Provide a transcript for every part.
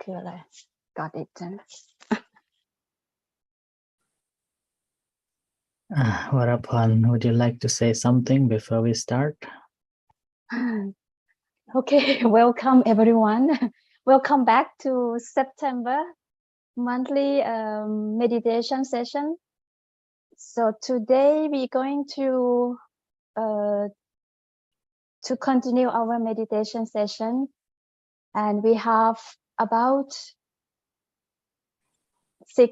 คืออะไร Got it ใช่ไหม Varapan, would you like to say something before we start? Okay, welcome everyone. Welcome back to September monthly meditation session. So today we're going to continue our meditation session, and we have about 5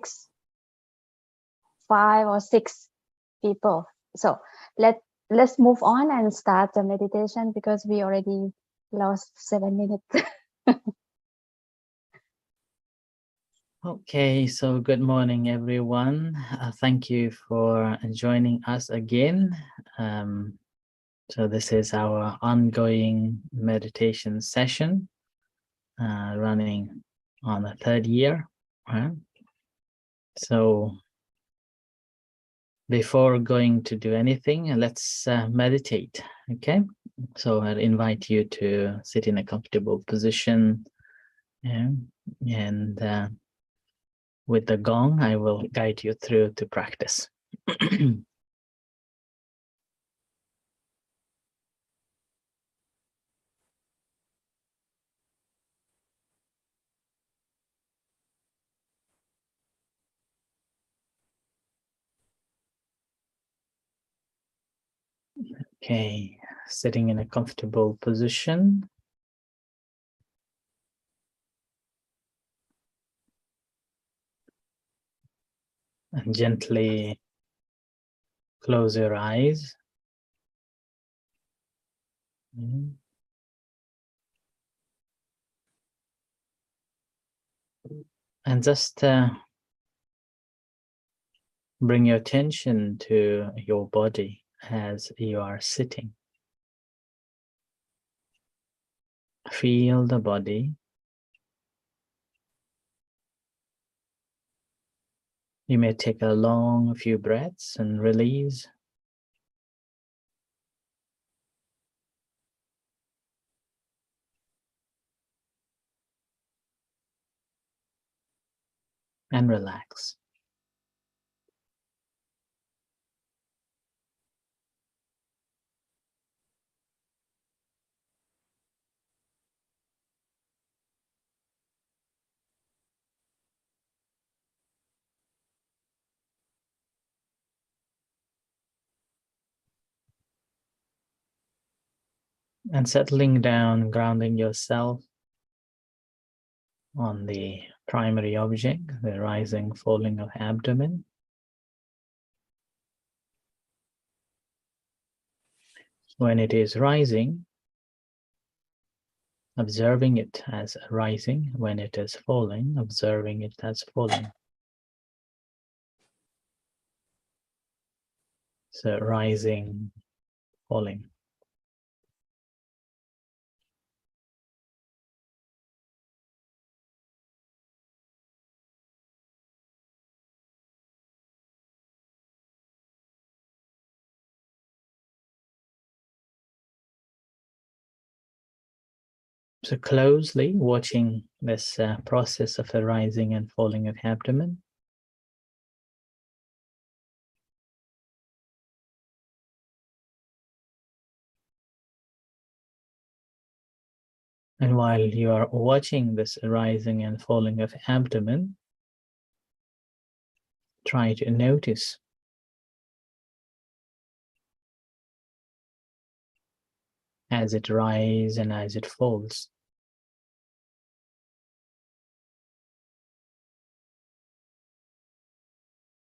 or 6 people. So let's move on and start the meditation because we already lost 7 minutes. Okay, so good morning, everyone. Thank you for joining us again. So this is our ongoing meditation session running on the 3rd year. So before going to do anything, let's meditate, okay? So I'll invite you to sit in a comfortable position, and with the gong, I will guide you through to practice. Okay, sitting in a comfortable position. And gently close your eyes. And just bring your attention to your body as you are sitting. Feel the body. You may take a long few breaths and release. And relax. And settling down, grounding yourself on the primary object, the rising, falling of abdomen. When it is rising, observing it as rising. When it is falling, observing it as falling. So rising, falling. So closely watching this process of the rising and falling of abdomen. And while you are watching this rising and falling of abdomen, try to notice as it rises and as it falls.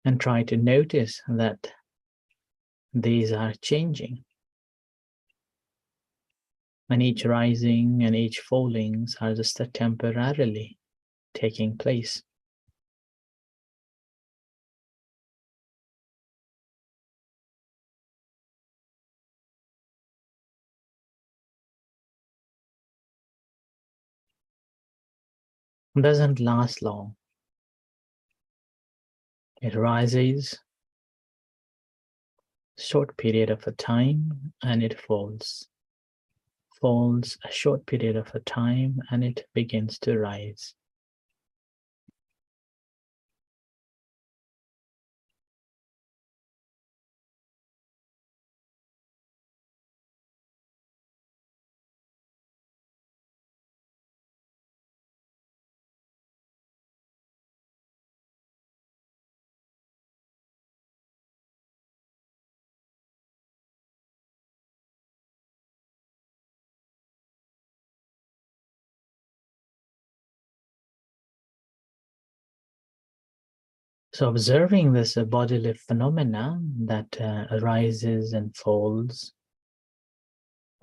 And try to notice that these are changing. And each rising and each fallings are just temporarily taking place. It doesn't last long. It rises a short period of a time and it falls. Falls a short period of a time and it begins to rise. So observing this bodily phenomena that arises and falls,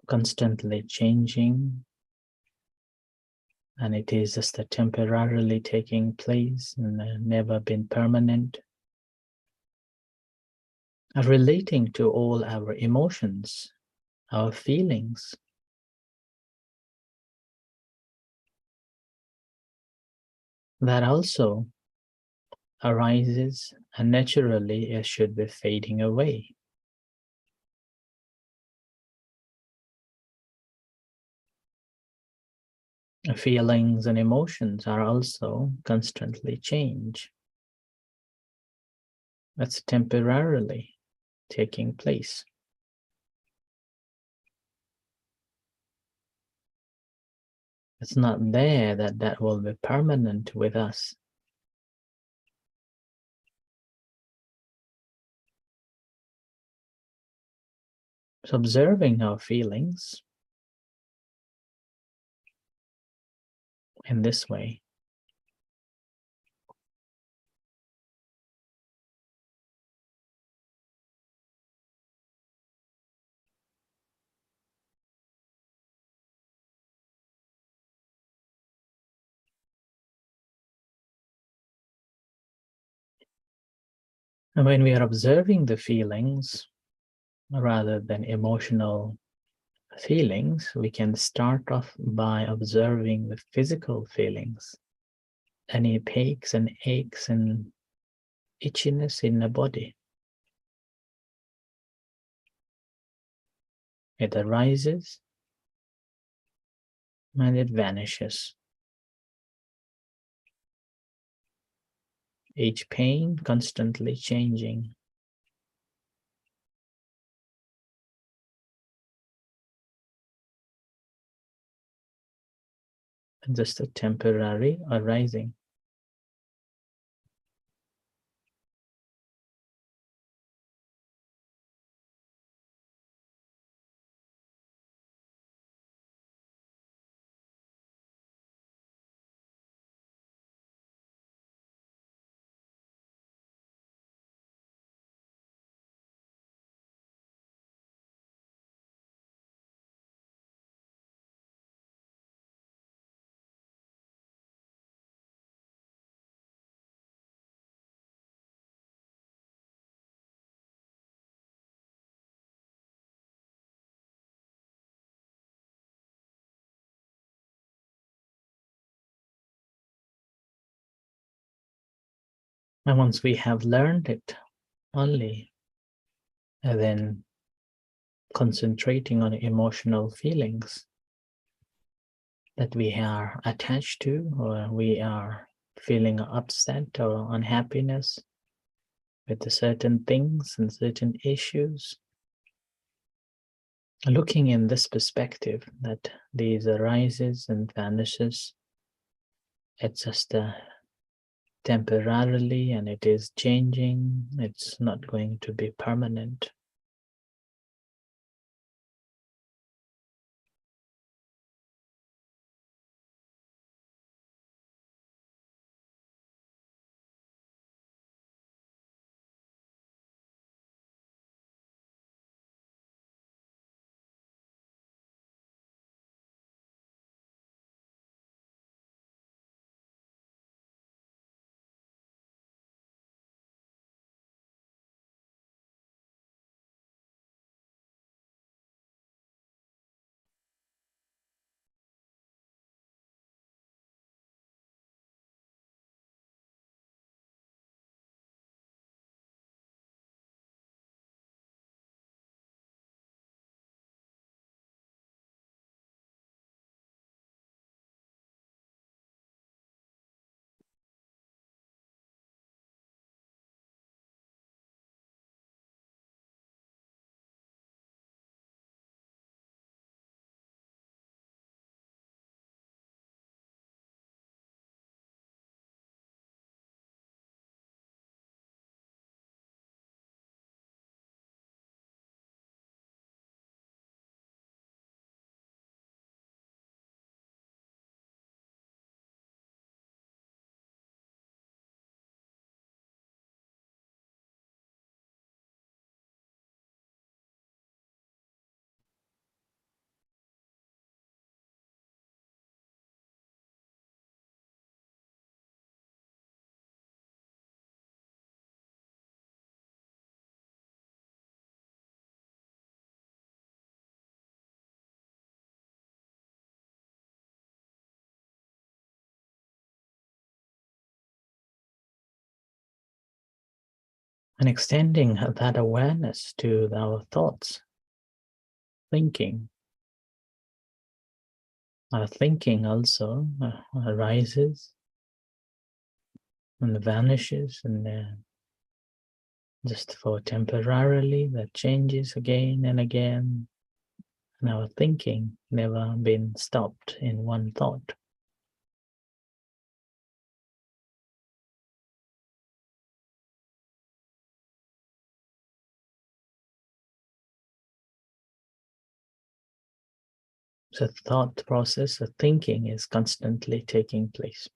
constantly changing, and it is just temporarily taking place and never been permanent, relating to all our emotions, our feelings. That also arises and naturally it should be fading away. Feelings and emotions are also constantly change. That's temporarily taking place. It's not there that will be permanent with us. So observing our feelings in this way. And when we are observing the feelings, rather than emotional feelings, we can start off by observing the physical feelings. Any pains and aches and itchiness in the body. It arises and it vanishes. Each pain constantly changing. Just a temporary arising. And once we have learned it only, and then concentrating on emotional feelings that we are attached to, or we are feeling upset or unhappiness with certain things and certain issues. Looking in this perspective that these arises and vanishes, it's just temporarily and it is changing, it's not going to be permanent. And extending that awareness to our thoughts, thinking. Our thinking also arises and vanishes, and just for temporarily that changes again and again. And our thinking never been stopped in one thought. So thought process, the thinking is constantly taking place.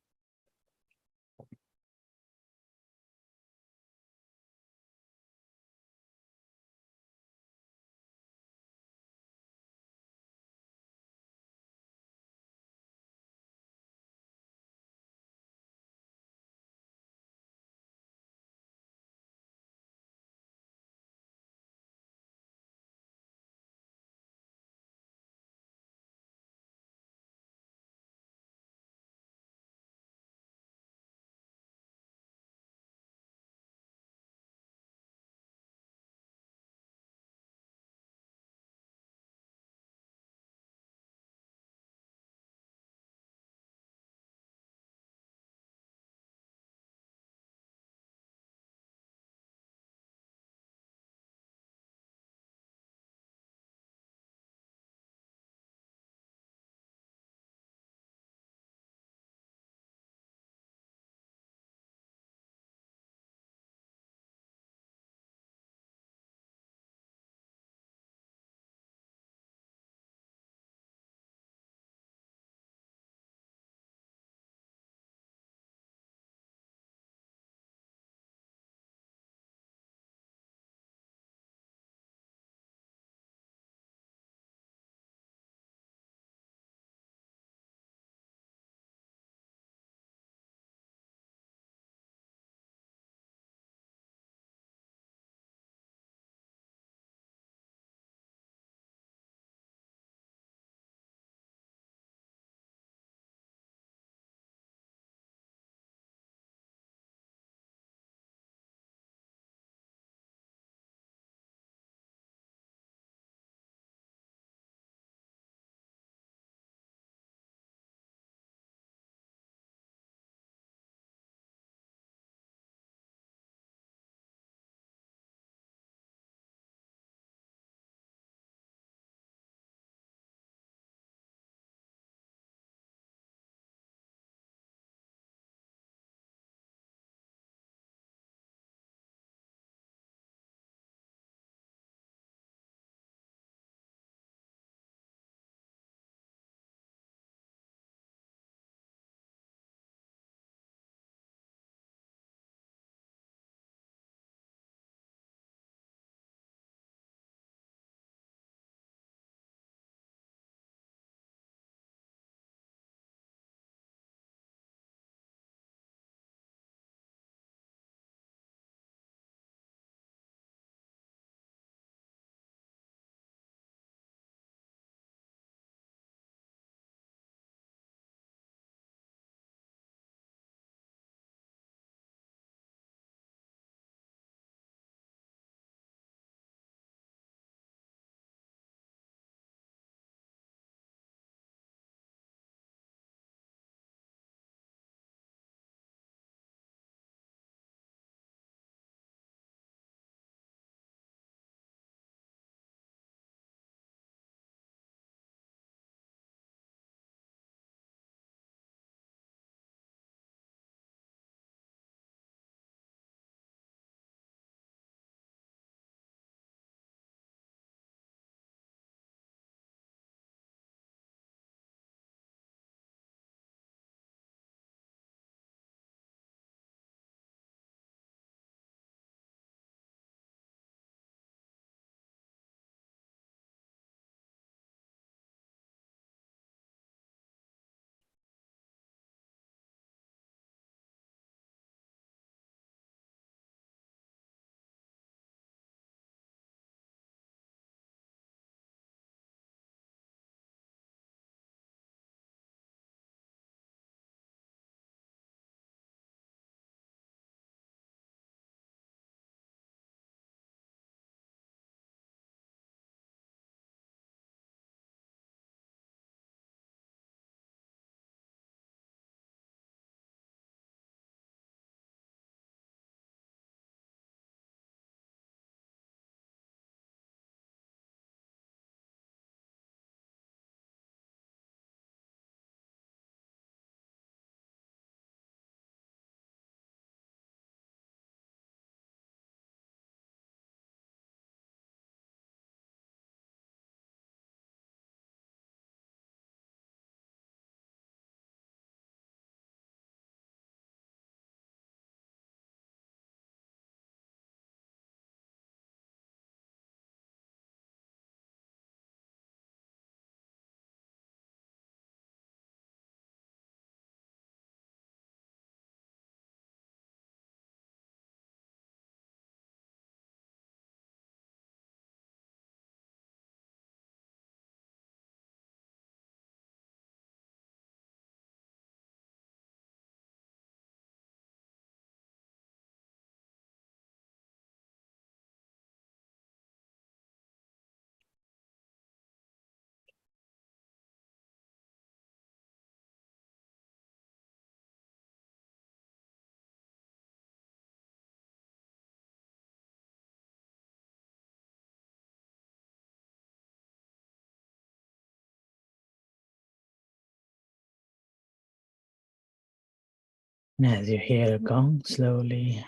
As you hear a gong, slowly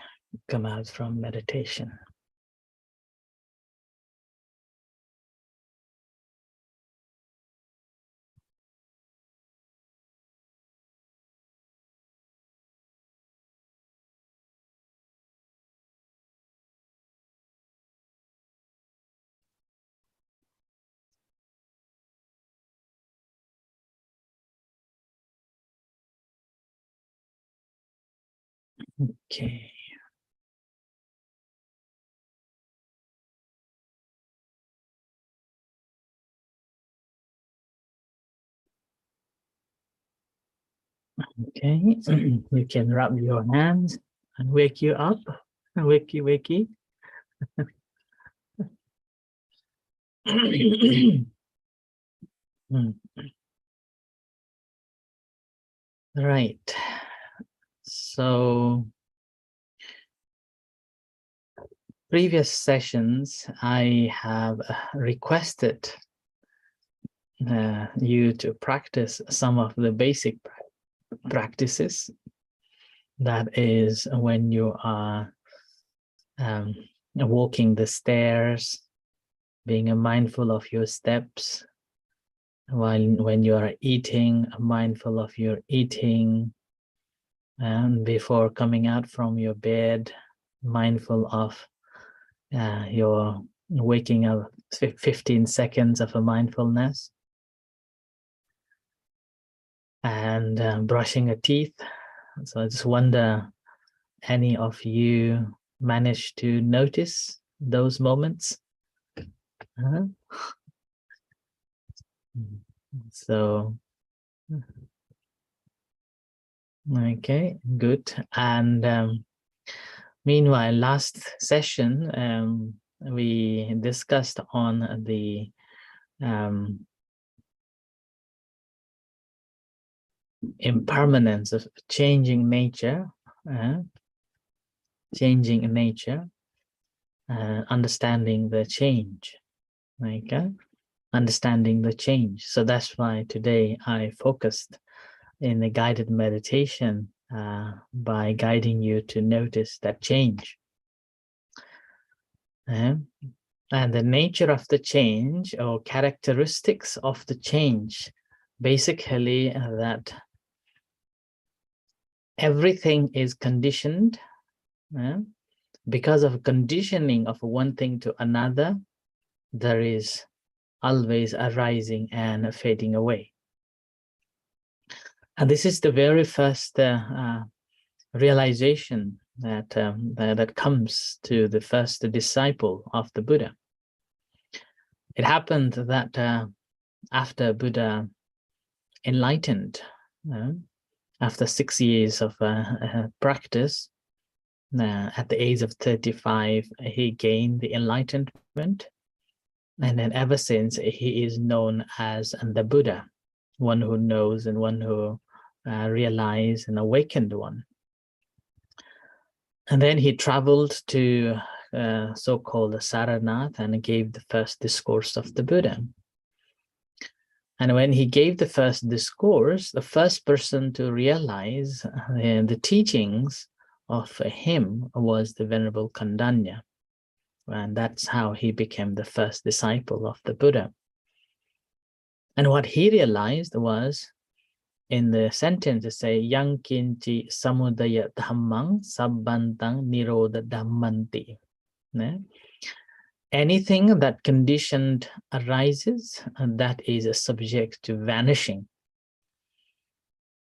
come out from meditation. Okay. Okay. You can rub your hands and wake you up. Wakey, wakey. Right. So previous sessions, I have requested you to practice some of the basic practices. That is when you are walking the stairs, being mindful of your steps, while when you are eating, mindful of your eating, and before coming out from your bed, mindful of your waking up, 15 seconds of a mindfulness, and brushing your teeth. So I just wonder, any of you managed to notice those moments? So, okay, good. And meanwhile, last session, we discussed on the impermanence of changing nature, understanding the change, okay? Understanding the change. So that's why today I focused in the guided meditation by guiding you to notice that change. And the nature of the change, or characteristics of the change, basically that everything is conditioned. Because of conditioning of one thing to another, there is always arising and fading away. And this is the very first realization that comes to the first disciple of the Buddha. It happened that after Buddha enlightened, after 6 years of practice, at the age of 35, he gained the enlightenment. And then ever since, he is known as the Buddha, one who knows and one who realized and awakened one. And then he traveled to so-called Saranath and gave the first discourse of the Buddha. And when he gave the first discourse, the first person to realize the teachings of him was the Venerable Kandanya. And that's how he became the first disciple of the Buddha. And what he realized was, in the sentence, to say, yang kinchi samudaya dhammang sabbantang nirodha dhammanti. Anything that conditioned arises, and that is subject to vanishing.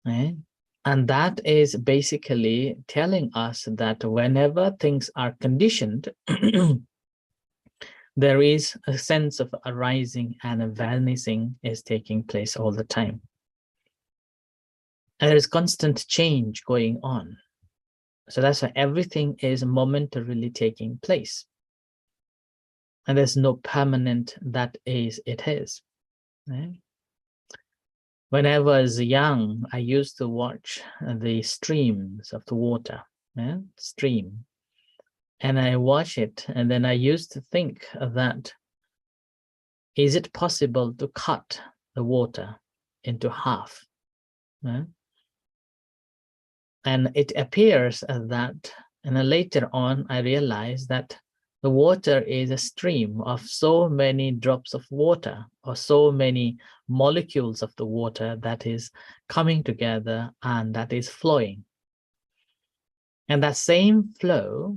And that is basically telling us that whenever things are conditioned, there is a sense of arising and a vanishing is taking place all the time. And there is constant change going on. So that's why everything is momentarily taking place. And there's no permanent that is, it is. Right? When I was young, I used to watch the streams of the water, stream. And I watch it, and then I used to think that, is it possible to cut the water into half? And it appears that, and then later on, I realized that the water is a stream of so many drops of water, or so many molecules of the water that is coming together and that is flowing. And that same flow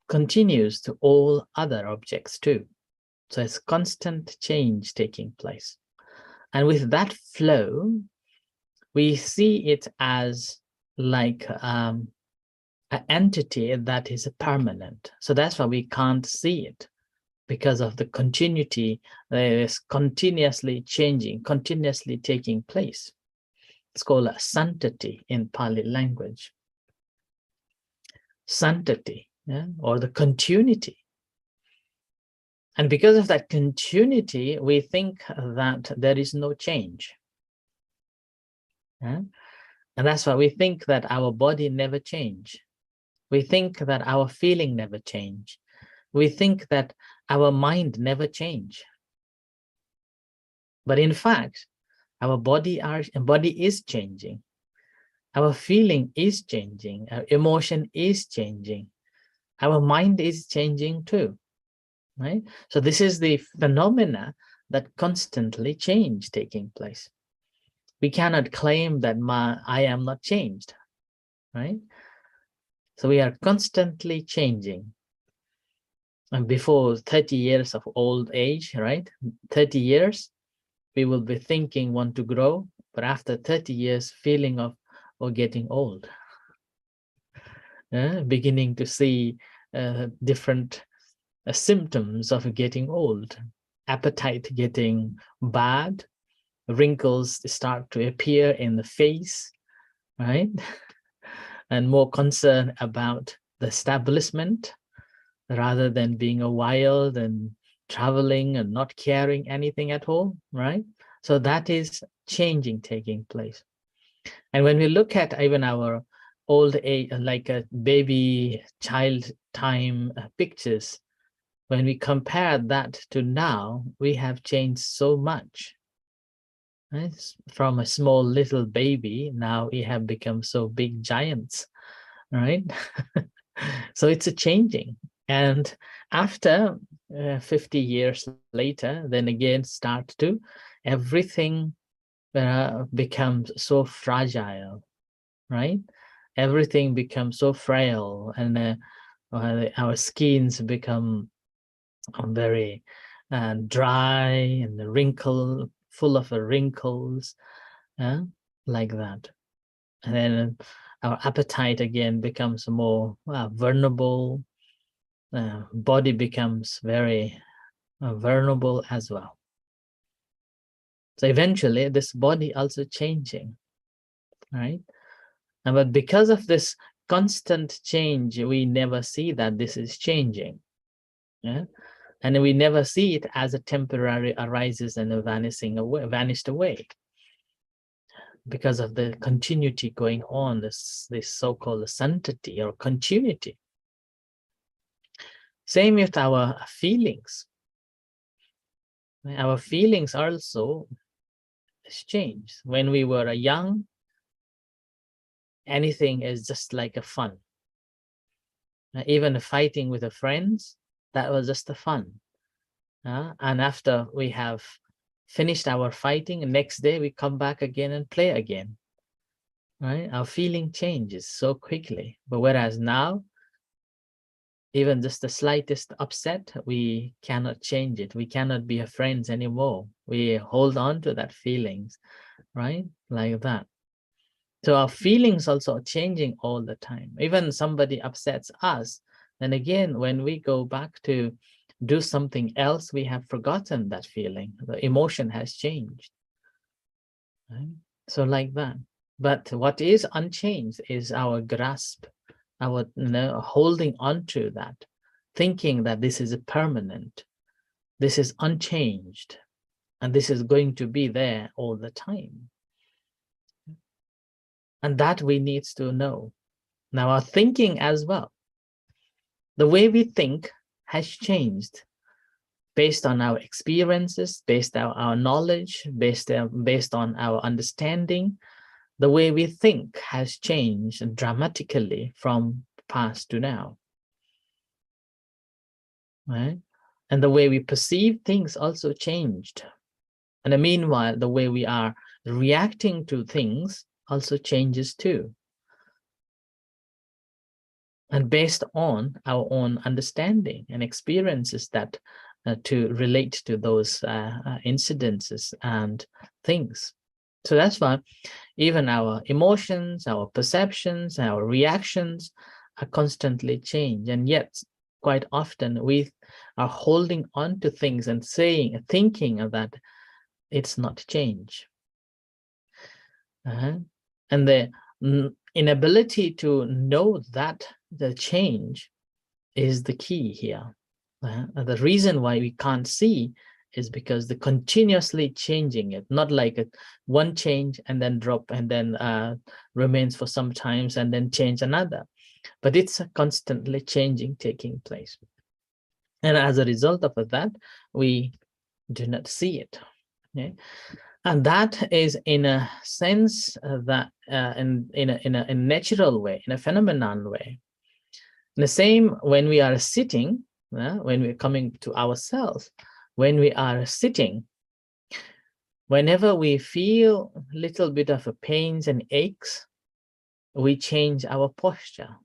continues to all other objects too. So it's constant change taking place. And with that flow, we see it as like an entity that is permanent. So that's why we can't see it, because of the continuity that is continuously changing, continuously taking place. It's called a santati in Pali language. Santati, yeah, or the continuity. And because of that continuity, we think that there is no change. Yeah? And that's why we think that our body never change. We think that our feeling never change. We think that our mind never change. But in fact, our body is changing. Our feeling is changing. Our emotion is changing. Our mind is changing too. Right? So this is the phenomena that constantly change taking place. We cannot claim that I am not changed, right? So we are constantly changing. And before 30 years of old age, right? 30 years, we will be thinking want to grow, but after 30 years, feeling of getting old, beginning to see different symptoms of getting old, appetite getting bad, wrinkles start to appear in the face, right? And more concern about the establishment rather than being a wild and traveling and not caring anything at all, right? So that is changing taking place. And when we look at even our old age, like a baby child time pictures, when we compare that to now, we have changed so much. Right? From a small little baby, now we have become so big giants, right? So it's a changing. And after 50 years later, then again start to, everything becomes so fragile, right? Everything becomes so frail, and our skins become very dry and wrinkle, full of wrinkles, like that. And then our appetite again becomes more vulnerable. Body becomes very vulnerable as well. So eventually this body also changing, right? But because of this constant change, we never see that this is changing. Yeah. And we never see it as a temporary arises and vanished away. Because of the continuity going on, this so-called santati or continuity. Same with our feelings. Our feelings also change. When we were young, anything is just like a fun. Even fighting with the friends, that was just a fun. And after we have finished our fighting, the next day we come back again and play again. Right? Our feeling changes so quickly. But whereas now, even just the slightest upset, we cannot change it. We cannot be friends anymore. We hold on to that feelings, right? Like that. So our feelings also are changing all the time. Even somebody upsets us, then again, when we go back to do something else, we have forgotten that feeling. The emotion has changed. Right? So like that. But what is unchanged is our grasp, our holding on to that, thinking that this is permanent, this is unchanged, and this is going to be there all the time. And that we need to know. Now our thinking as well, the way we think has changed based on our experiences, based on our knowledge, based on our understanding, The way we think has changed dramatically from past to now, right? And the way we perceive things also changed. And meanwhile, the way we are reacting to things also changes too. And based on our own understanding and experiences that to relate to those incidences and things. So that's why even our emotions, our perceptions, our reactions are constantly changed. And yet, quite often we are holding on to things and thinking that it's not change. And the inability to know that the change is the key here. The reason why we can't see is because the continuously changing it, not like one change and then drop and then remains for some times and then change another, but it's constantly changing taking place. And as a result of that, we do not see it. Okay? And that is in a sense that in a natural way, in a phenomenon way. The same when we are sitting, when we're coming to ourselves, when we are sitting, whenever we feel a little bit of a pains and aches, we change our posture.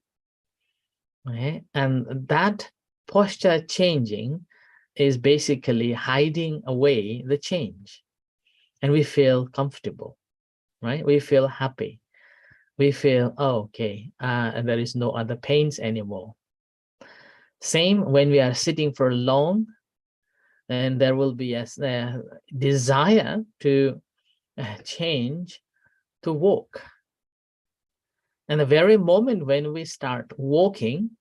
Okay? And that posture changing is basically hiding away the change. And we feel comfortable, right? We feel happy. We feel, oh, okay, and there is no other pains anymore. Same when we are sitting for long, and there will be a desire to change to walk. And the very moment when we start walking,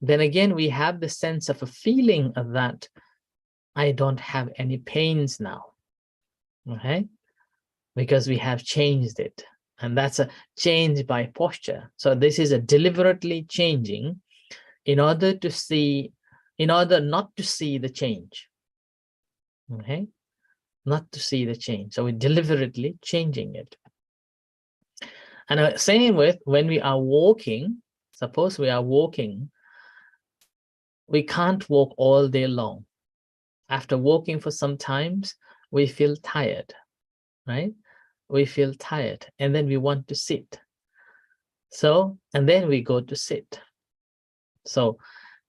then again, we have the sense of a feeling of that I don't have any pains now, okay? Because we have changed it. And that's a change by posture. So this is a deliberately changing in order to see, in order not to see the change, okay? Not to see the change. So we're deliberately changing it. And same with when we are walking, suppose we are walking, we can't walk all day long. After walking for some times, we feel tired, right? We feel tired and then we want to sit. So, and then we go to sit. So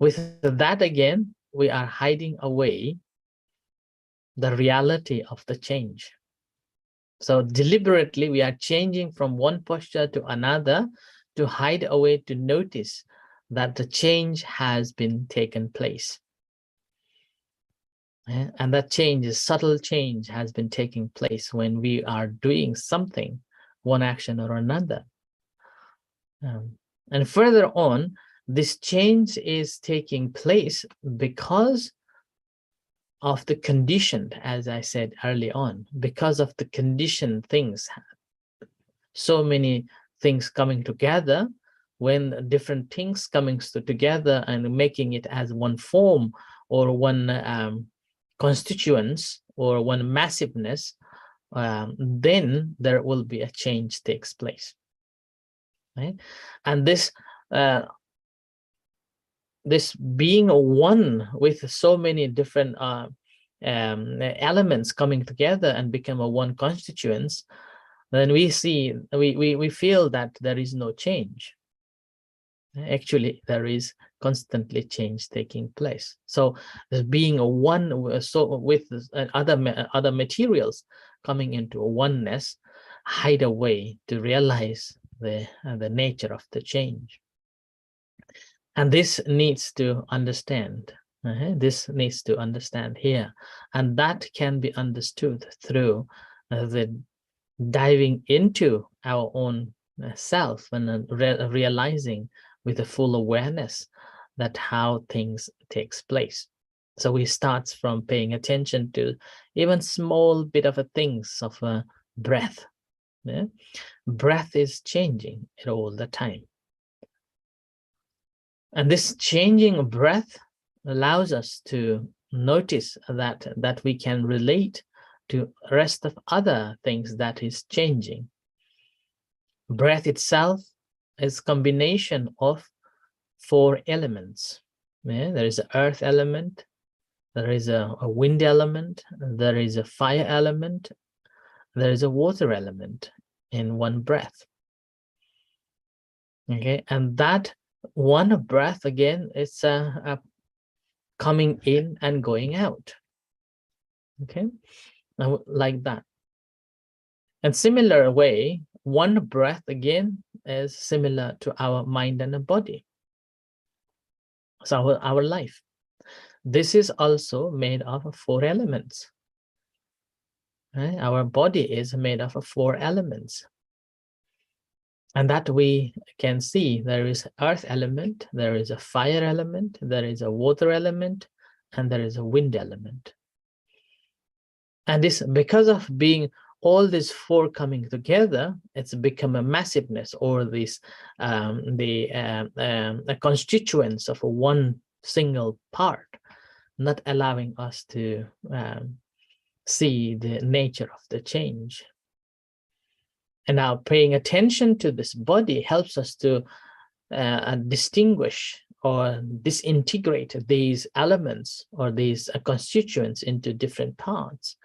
with that again, we are hiding away the reality of the change. So deliberately, we are changing from one posture to another to hide away, to notice that the change has been taken place. And that change, is subtle change, has been taking place when we are doing something, one action or another. And further on, this change is taking place because of the conditioned, as I said early on, because of the conditioned things. So many things coming together, when different things coming together and making it as one form or one constituents or one massiveness, then there will be a change takes place, right? And this this being one with so many different elements coming together and become a one constituents, then we see, we feel that there is no change. Actually, there is constantly change taking place. So being a one, so with other materials coming into a oneness, hide away to realize the nature of the change. And this needs to understand. This needs to understand here, and that can be understood through the diving into our own self and realizing with a full awareness that how things takes place. So we start from paying attention to even small bit of a things of a breath. Yeah? Breath is changing it all the time. And this changing breath allows us to notice that we can relate to the rest of other things that is changing. breath itself is combination of 4 elements. Yeah? There is an earth element, there is a wind element, there is a fire element, there is a water element in one breath. Okay, and that one breath again is coming in and going out. Okay, now, like that. And similar way, one breath again is similar to our mind and the body. So our life. This is also made of 4 elements. Right? Our body is made of 4 elements. And that we can see there is earth element, there is a fire element, there is a water element, and there is a wind element. And this, because of being all these 4 coming together, it's become a massiveness, or this the constituents of one single part, not allowing us to see the nature of the change. And now paying attention to this body helps us to distinguish or disintegrate these elements or these constituents into different parts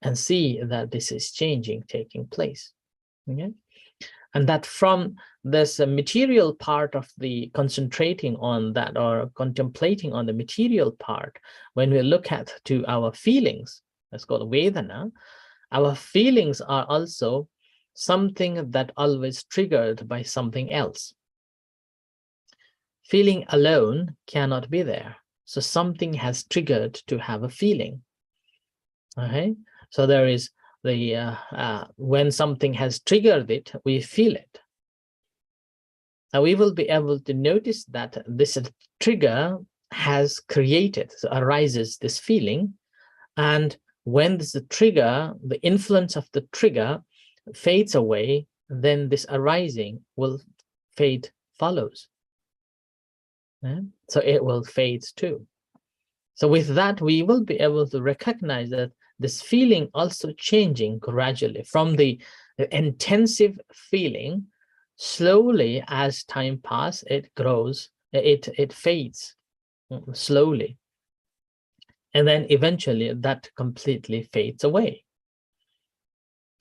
and see that this is changing, taking place. Okay? And that from this material part of the concentrating on that or contemplating on the material part, when we look at to our feelings, that's called Vedana, our feelings are also something that always triggered by something else. Feeling alone cannot be there. So something has triggered to have a feeling. Okay, so there is the when something has triggered it, we feel it. Now we will be able to notice that this trigger has created, so arises this feeling, and when this trigger, the influence of the trigger fades away, then this arising will fade follows. Yeah? So it will fade too. So with that, we will be able to recognize that this feeling also changing gradually from the intensive feeling, slowly as time passes, it grows, it fades slowly. And then eventually that completely fades away.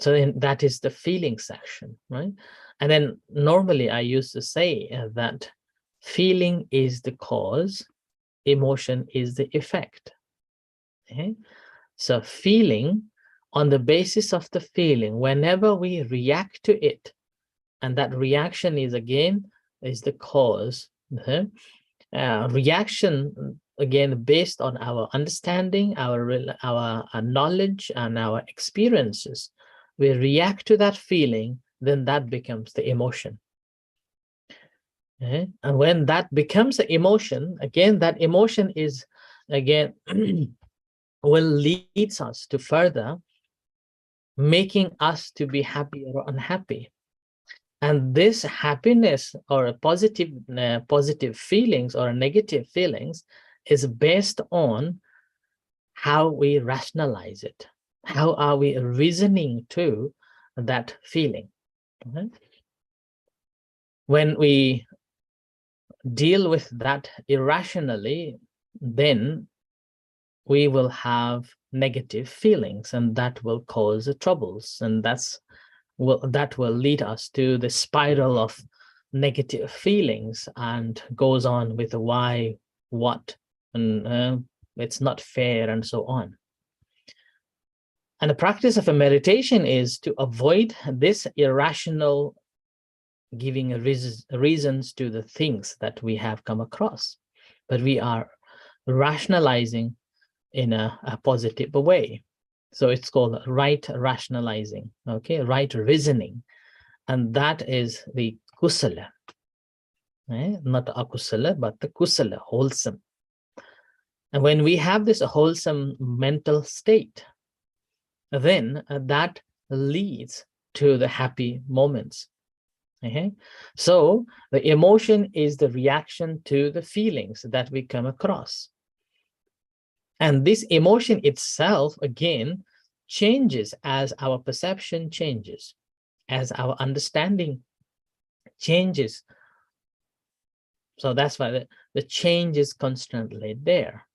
So then that is the feeling section, right? And then normally I used to say that feeling is the cause, emotion is the effect. Okay? So feeling, on the basis of the feeling, whenever we react to it, and that reaction is again is the cause. Okay? Reaction again based on our understanding, our knowledge, and our experiences. We react to that feeling, then that becomes the emotion. Okay? And when that becomes an emotion, again, that emotion is, again, will leads us to further making us to be happy or unhappy. And this happiness or positive feelings or negative feelings is based on how we rationalize it. How are we reasoning to that feeling? Okay? When we deal with that irrationally, then we will have negative feelings, and that will cause troubles, and that will lead us to the spiral of negative feelings and goes on with why, what, and it's not fair, and so on. And the practice of a meditation is to avoid this irrational giving reasons to the things that we have come across, but we are rationalizing in a positive way. So it's called right rationalizing, okay, right reasoning. And that is the kusala, not akusala, but the kusala, wholesome. And when we have this wholesome mental state, then that leads to the happy moments. Okay, so the emotion is the reaction to the feelings that we come across. And this emotion itself, again, changes as our perception changes, as our understanding changes. So that's why the change is constantly there.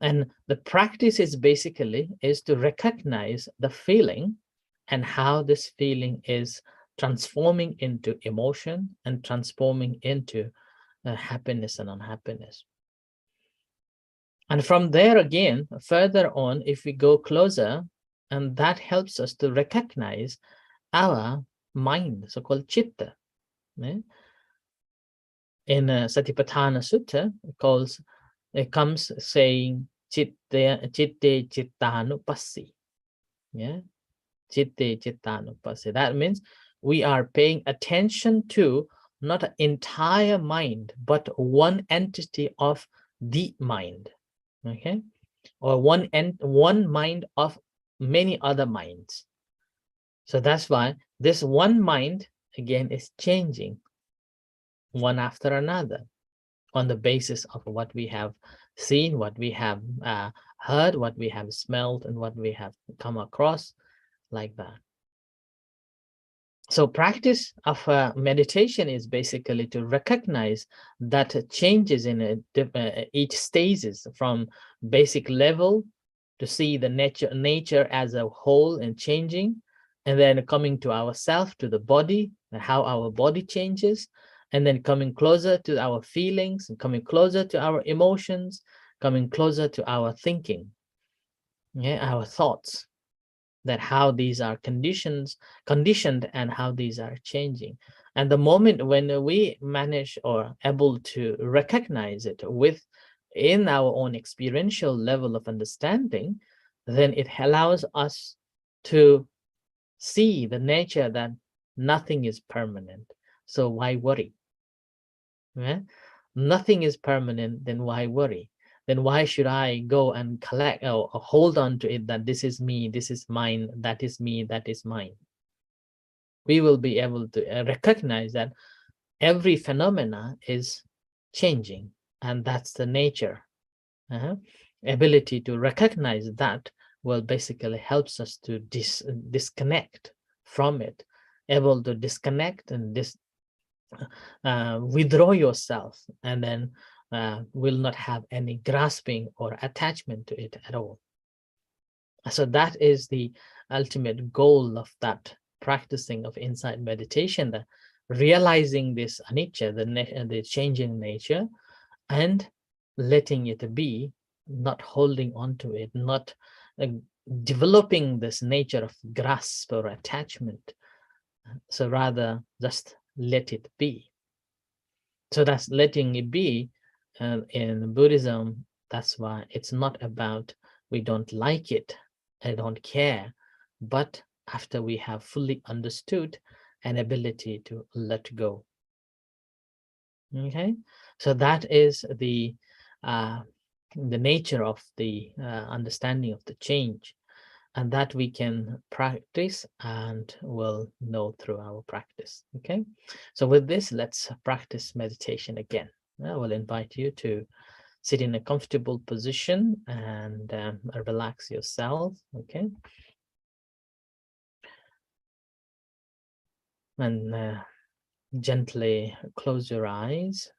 And the practice is basically to recognize the feeling and how this feeling is transforming into emotion and transforming into happiness and unhappiness. And from there again, further on, if we go closer, and that helps us to recognize our mind, so-called chitta. In Satipatthana Sutta, it comes saying chitte chittanupassi. Yeah, chitte chittanupassi. That means we are paying attention to not an entire mind, but one entity of the mind. Okay, or one mind of many other minds. So that's why this one mind again is changing one after another on the basis of what we have seen, what we have heard, what we have smelled, and what we have come across, like that. So practice of meditation is basically to recognize that changes in each stages from basic level, to see the nature as a whole and changing, and then coming to ourself, to the body, and how our body changes, and then coming closer to our feelings, and coming closer to our emotions, coming closer to our thinking, our thoughts, that how these are conditioned and how these are changing. And the moment when we manage or able to recognize it in our own experiential level of understanding, then it allows us to see the nature that nothing is permanent. So why worry? Yeah? Nothing is permanent, then why worry? Then why should I go and collect or hold on to it, that this is me, this is mine, that is me, that is mine? We will be able to recognize that every phenomena is changing, and that's the nature. Ability to recognize that will basically helps us to disconnect from it, able to disconnect and withdraw yourself, and then will not have any grasping or attachment to it at all. So that is the ultimate goal of that practicing of insight meditation, that realizing this anicca, the changing nature, and letting it be, not holding on to it, not developing this nature of grasp or attachment. So rather just let it be. So that's letting it be. In Buddhism, that's why it's not about we don't like it, I don't care, but after we have fully understood, an ability to let go. Okay, so that is the nature of the understanding of the change, and that we can practice and will know through our practice. Okay, so with this, let's practice meditation again. I will invite you to sit in a comfortable position and relax yourself. Okay, and gently close your eyes.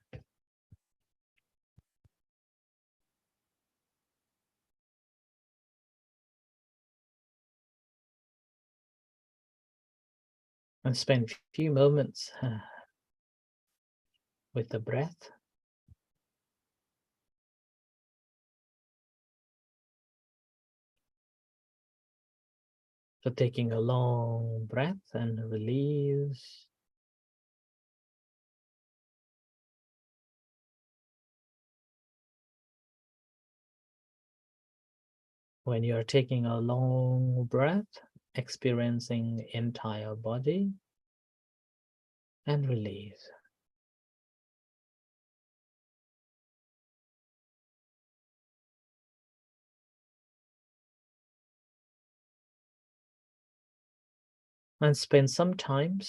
And spend a few moments with the breath. So taking a long breath and release. When you're taking a long breath, experiencing the entire body, and release. And spend some time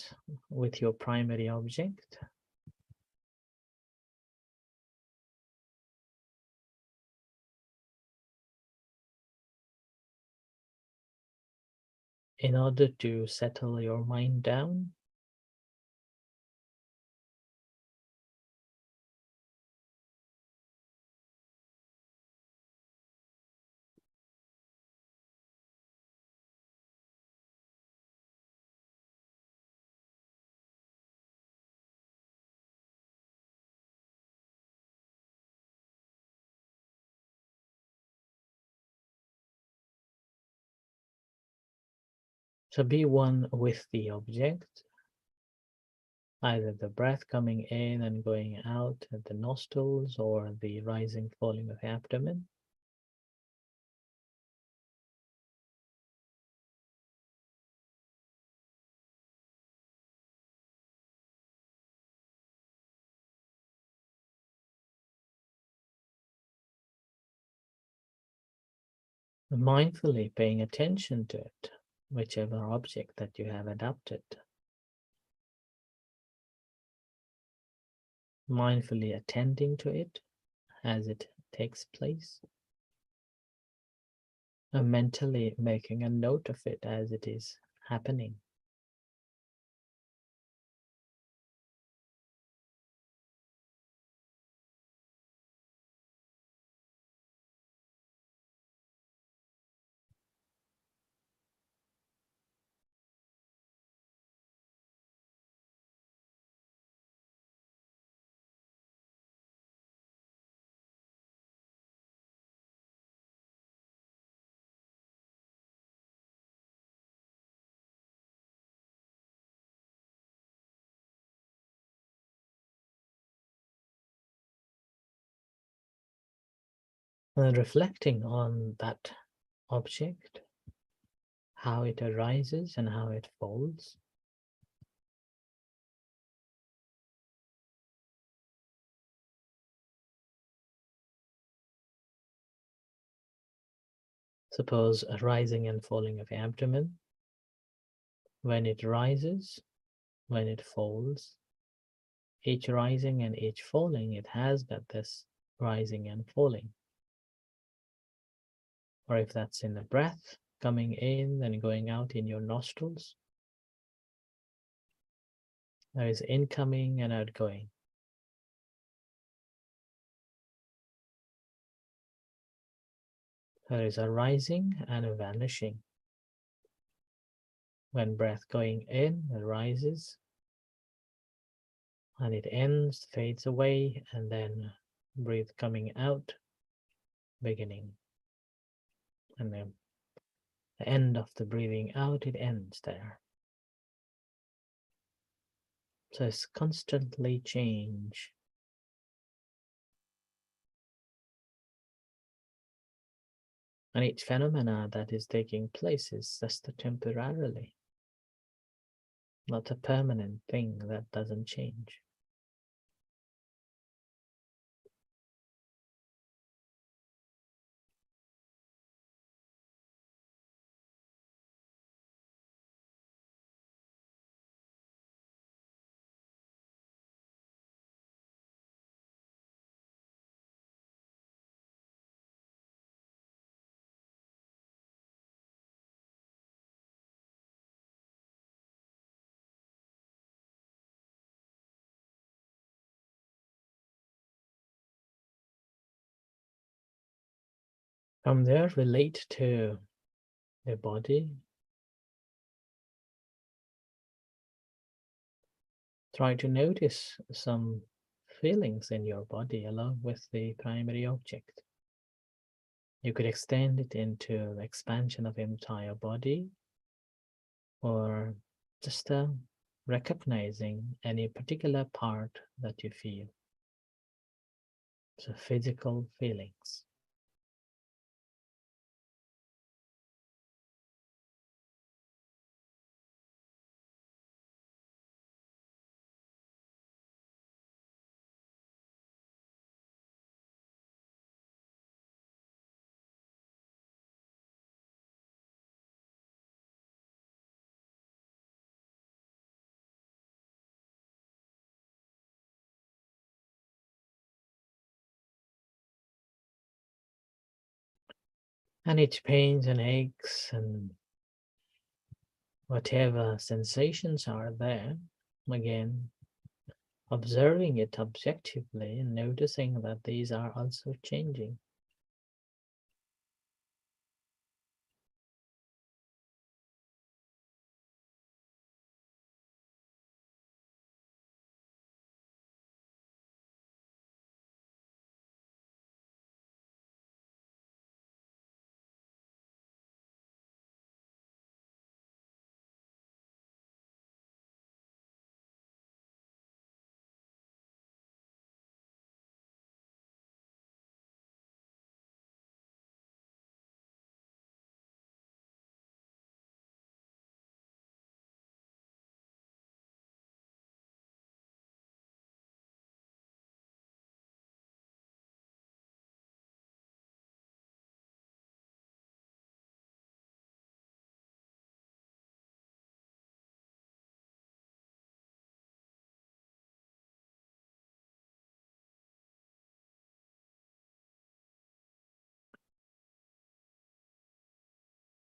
with your primary object. In order to settle your mind down. So be one with the object, either the breath coming in and going out at the nostrils or the rising, falling of the abdomen. Mindfully paying attention to it, whichever object that you have adapted. Mindfully attending to it as it takes place. And mentally making a note of it as it is happening. And reflecting on that object, how it arises and how it falls. Suppose a rising and falling of the abdomen. When it rises, when it falls, each rising and each falling, it has got this rising and falling. Or if that's in the breath, coming in and going out in your nostrils, there is incoming and outgoing. There is a rising and a vanishing. When breath going in, it rises, and it ends, fades away, and then breathe coming out, beginning. And then the end of the breathing out, it ends there. So it's constantly change. And each phenomena that is taking place is just a temporarily, not a permanent thing that doesn't change. From there, relate to the body. Try to notice some feelings in your body along with the primary object. You could extend it into the expansion of the entire body, or just recognizing any particular part that you feel. So physical feelings. And each pains and aches and whatever sensations are there, again, observing it objectively and noticing that these are also changing.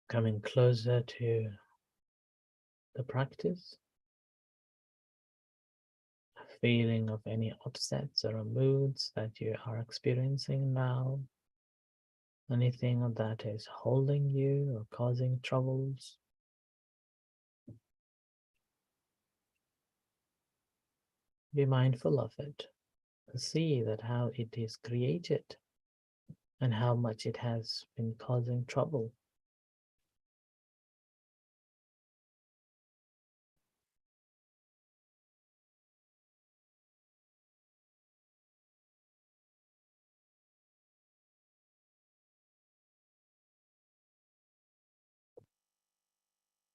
Coming closer to the practice, a feeling of any upsets or moods that you are experiencing now, anything that is holding you or causing troubles. Be mindful of it. See that how it is created and how much it has been causing trouble.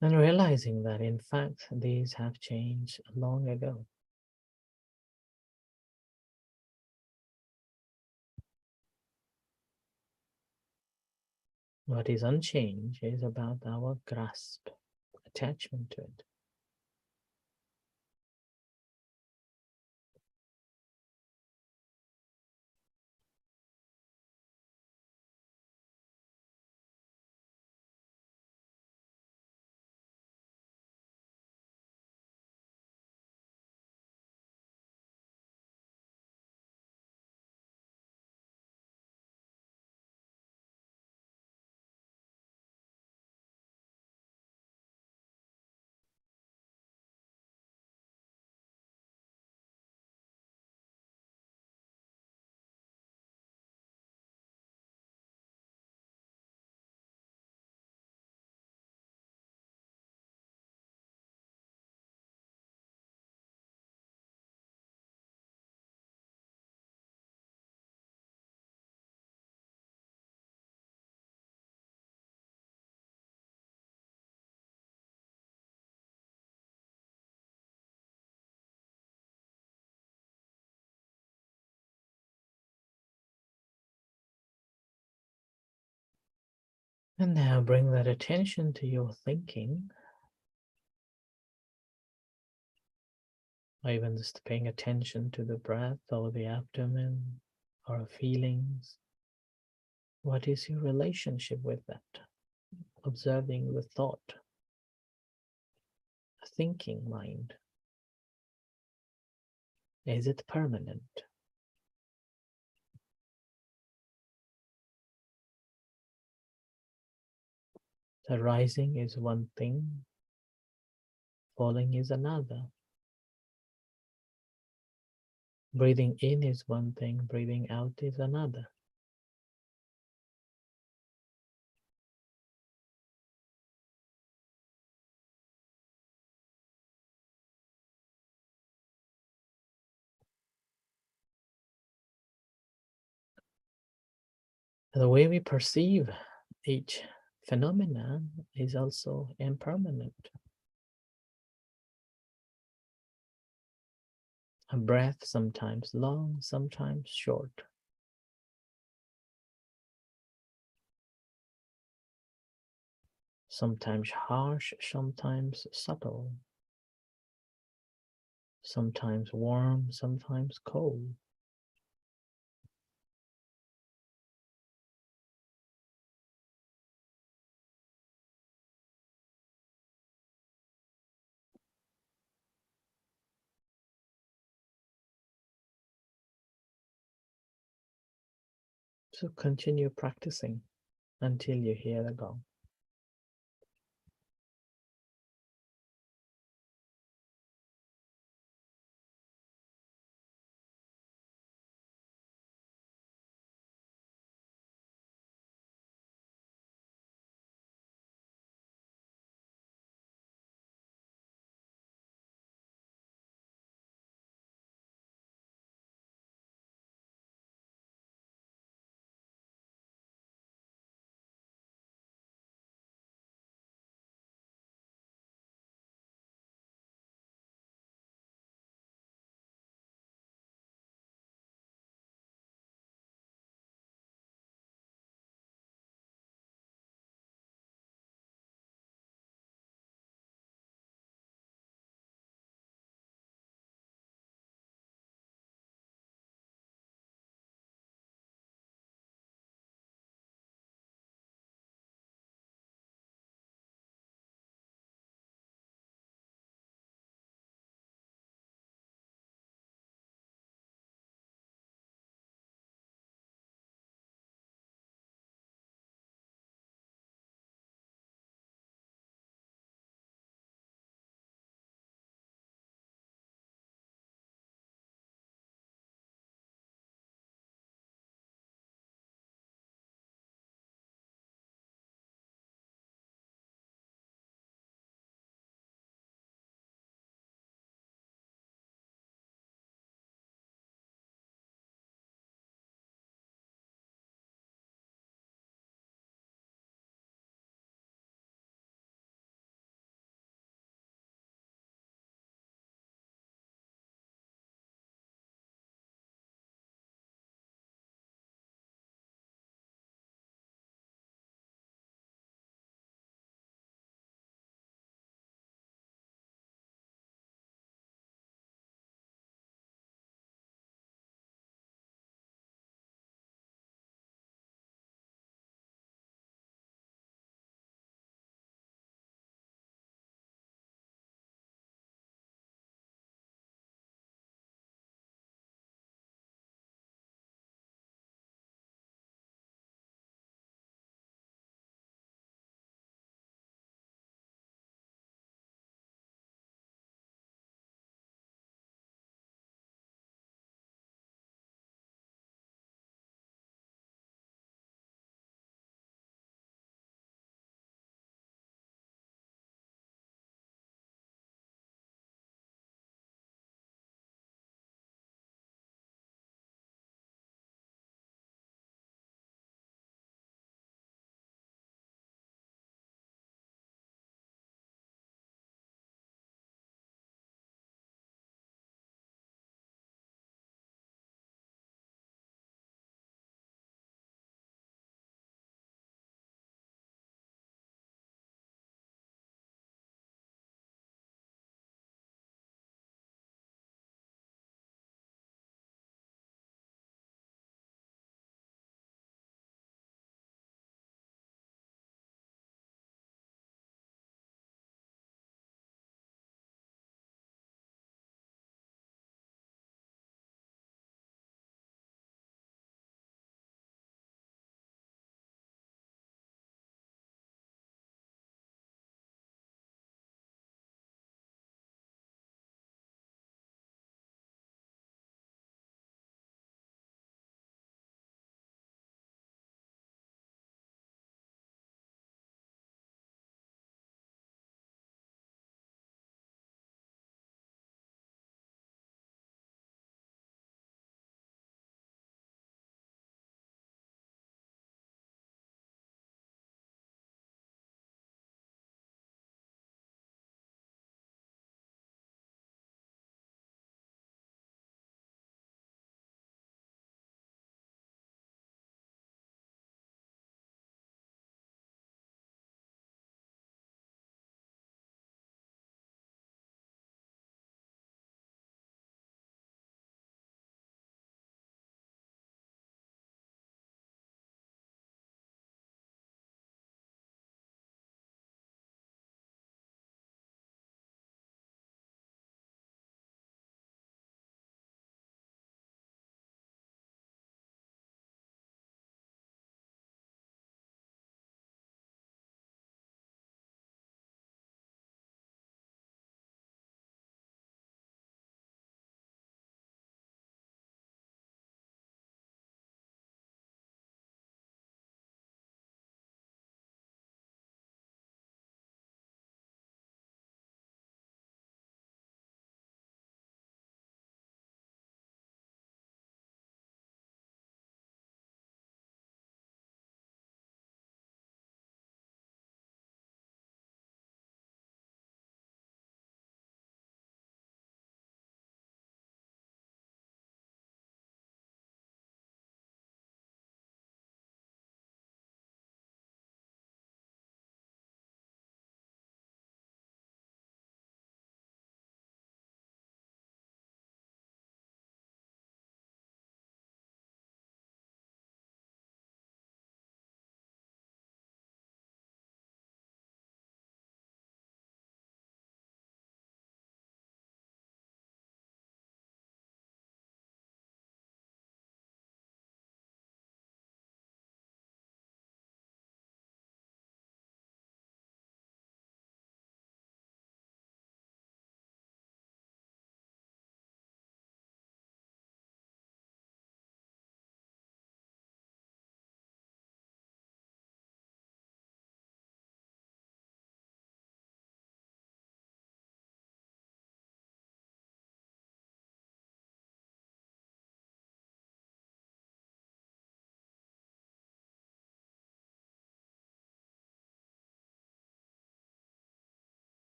And realizing that in fact these have changed long ago. What is unchanged is about our grasp, attachment to it. And now bring that attention to your thinking, or even just paying attention to the breath or the abdomen or feelings. What is your relationship with that? Observing the thought, a thinking mind. Is it permanent? The rising is one thing, falling is another. Breathing in is one thing, breathing out is another. The way we perceive each phenomenon is also impermanent. A breath sometimes long, sometimes short. Sometimes harsh, sometimes subtle. Sometimes warm, sometimes cold. So continue practicing until you hear the gong.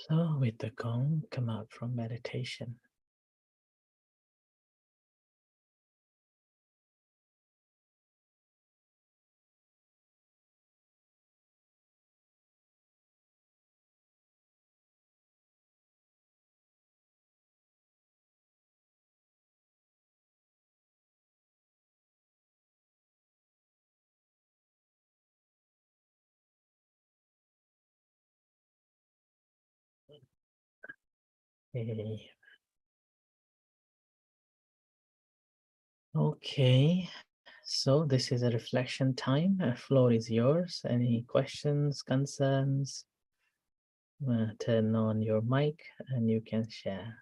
So with the gong, come out from meditation. Okay. Okay. So this is a reflection time. Floor is yours. Any questions, concerns? Turn on your mic and you can share.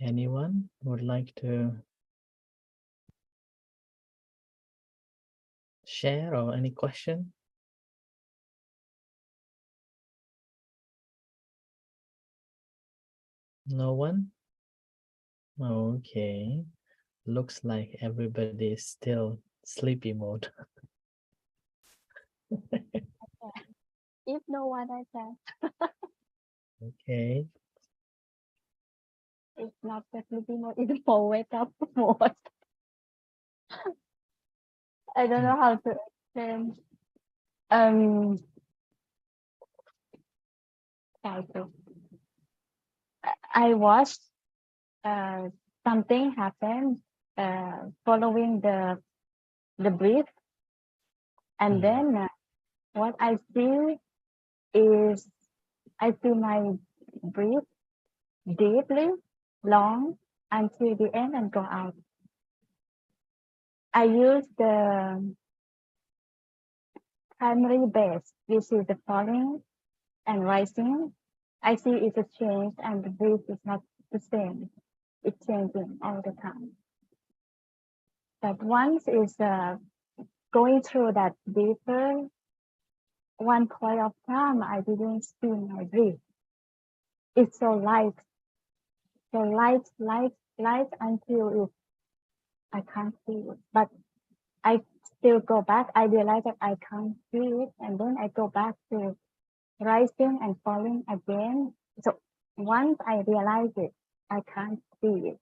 Anyone would like to share or any question? No one? Okay. Looks like everybody is still sleepy mode. If no one, I can. Okay. It's not definitely more. It's more wake up mode. I don't Hmm. know how to explain. Um, how to. I watched something happen following the breath, and Hmm. then what I see is I see my breath deeply, long until the end and go out. I use the primary base, which is the falling and rising. I see it's a change and the breath is not the same. It's changing all the time. But once is going through that deeper, one point of time, I didn't see my breath. It's so light until I can't see it. But I still go back. I realize that I can't see it, and then I go back to rising and falling again. So once I realize it, I can't see it.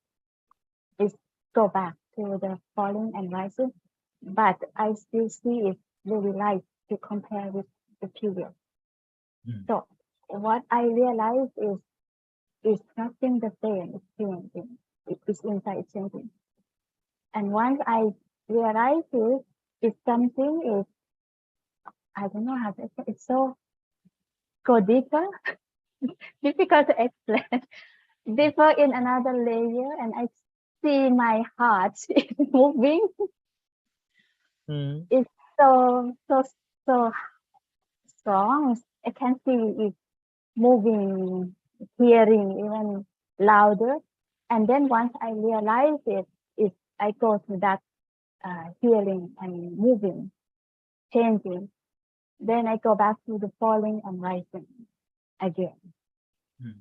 It's go back to the falling and rising, but I still see it really light to compare with the previous. Hmm. So what I realize is it's nothing the same. It's changing. It's inside changing. And once I realize it, it's something is I don't know how to explain. It's so go deeper, difficult to explain. Deeper in another layer, and I see my heart is moving. Hmm. It's so strong. I can see it moving, hearing even louder. And then once I realize it I go to that hearing and moving, changing. Then I go back to the falling and rising again. Hmm.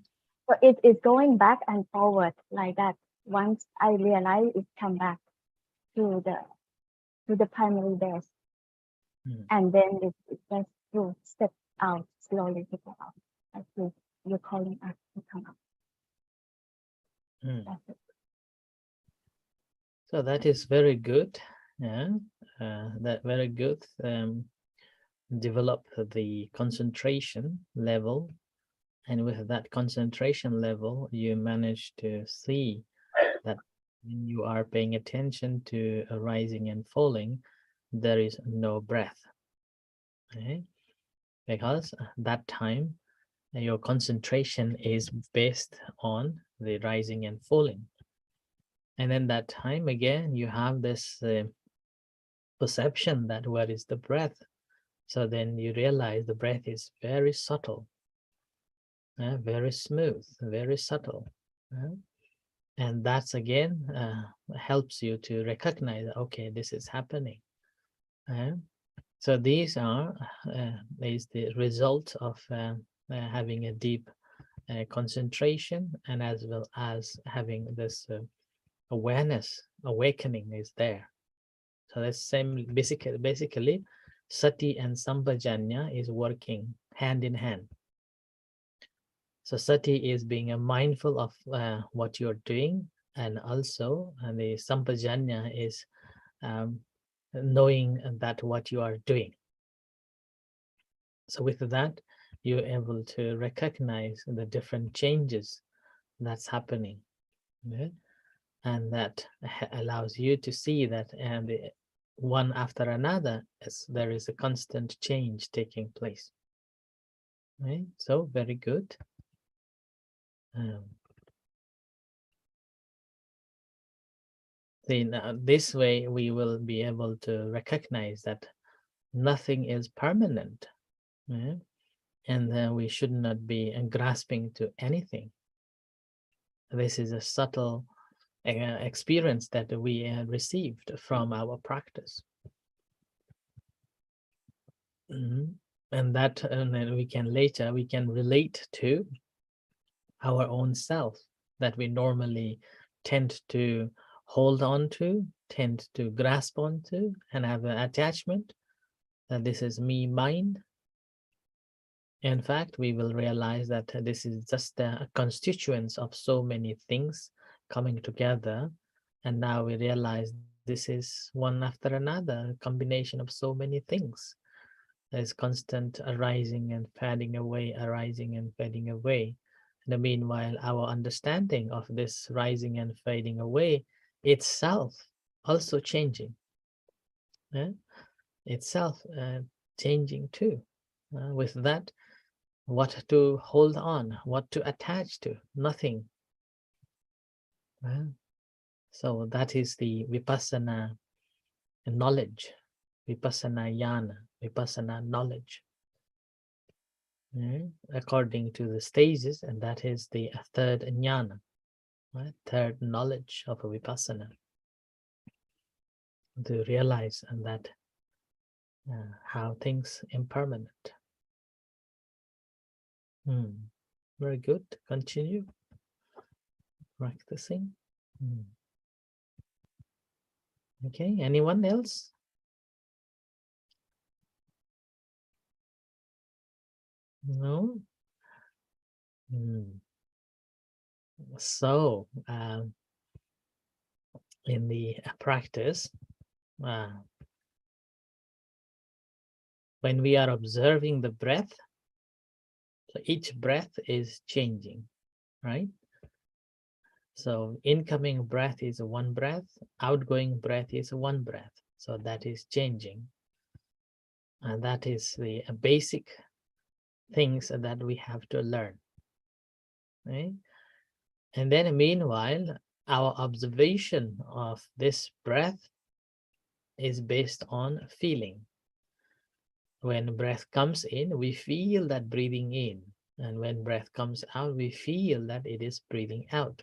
So it is going back and forward like that. Once I realize it come back to the primary base, Hmm. and then it just to step out slowly to go out. As you're calling us to come out. Hmm. That's it. So that is very good. Yeah, that very good. Develop the concentration level, and with that concentration level, you manage to see that when you are paying attention to rising and falling, there is no breath. Okay? Because that time your concentration is based on the rising and falling. And then that time again, you have this perception that where is the breath? So then you realize the breath is very subtle, very smooth, very subtle. And that's again helps you to recognize, okay, this is happening. So these are is the result of having a deep concentration, and as well as having this awareness, awakening is there. So that's same, basically sati and sampajanya is working hand in hand. So sati is being mindful of what you're doing, and also the sampajanya is knowing that what you are doing. So with that, you're able to recognize the different changes that's happening, okay? And that allows you to see that one after another, as there is a constant change taking place. Right? So very good. See, now this way we will be able to recognize that nothing is permanent, right? And then we should not be grasping to anything. This is a subtle experience that we received from our practice. And that, and then we can relate to our own self that we normally tend to hold on to, tend to grasp onto, and have an attachment that this is me, mine. In fact, we will realize that this is just a constituents of so many things coming together. And now we realize this is one after another, a combination of so many things. There's constant arising and fading away, arising and fading away. And meanwhile, our understanding of this rising and fading away itself also changing. Yeah? Itself changing too. With that, what to hold on, what to attach to? Nothing. So that is the vipassana knowledge, vipassana jnana, vipassana knowledge. According to the stages, and that is the third jnana, right? Third knowledge of a vipassana, to realize and that how things impermanent. Very good. Continue practicing. Okay, anyone else? No. So in the practice, when we are observing the breath, so each breath is changing, right? So incoming breath is one breath, outgoing breath is one breath. So that is changing. And that is the basic things that we have to learn, right? And then meanwhile, our observation of this breath is based on feeling. When breath comes in, we feel that breathing in. And when breath comes out, we feel that it is breathing out.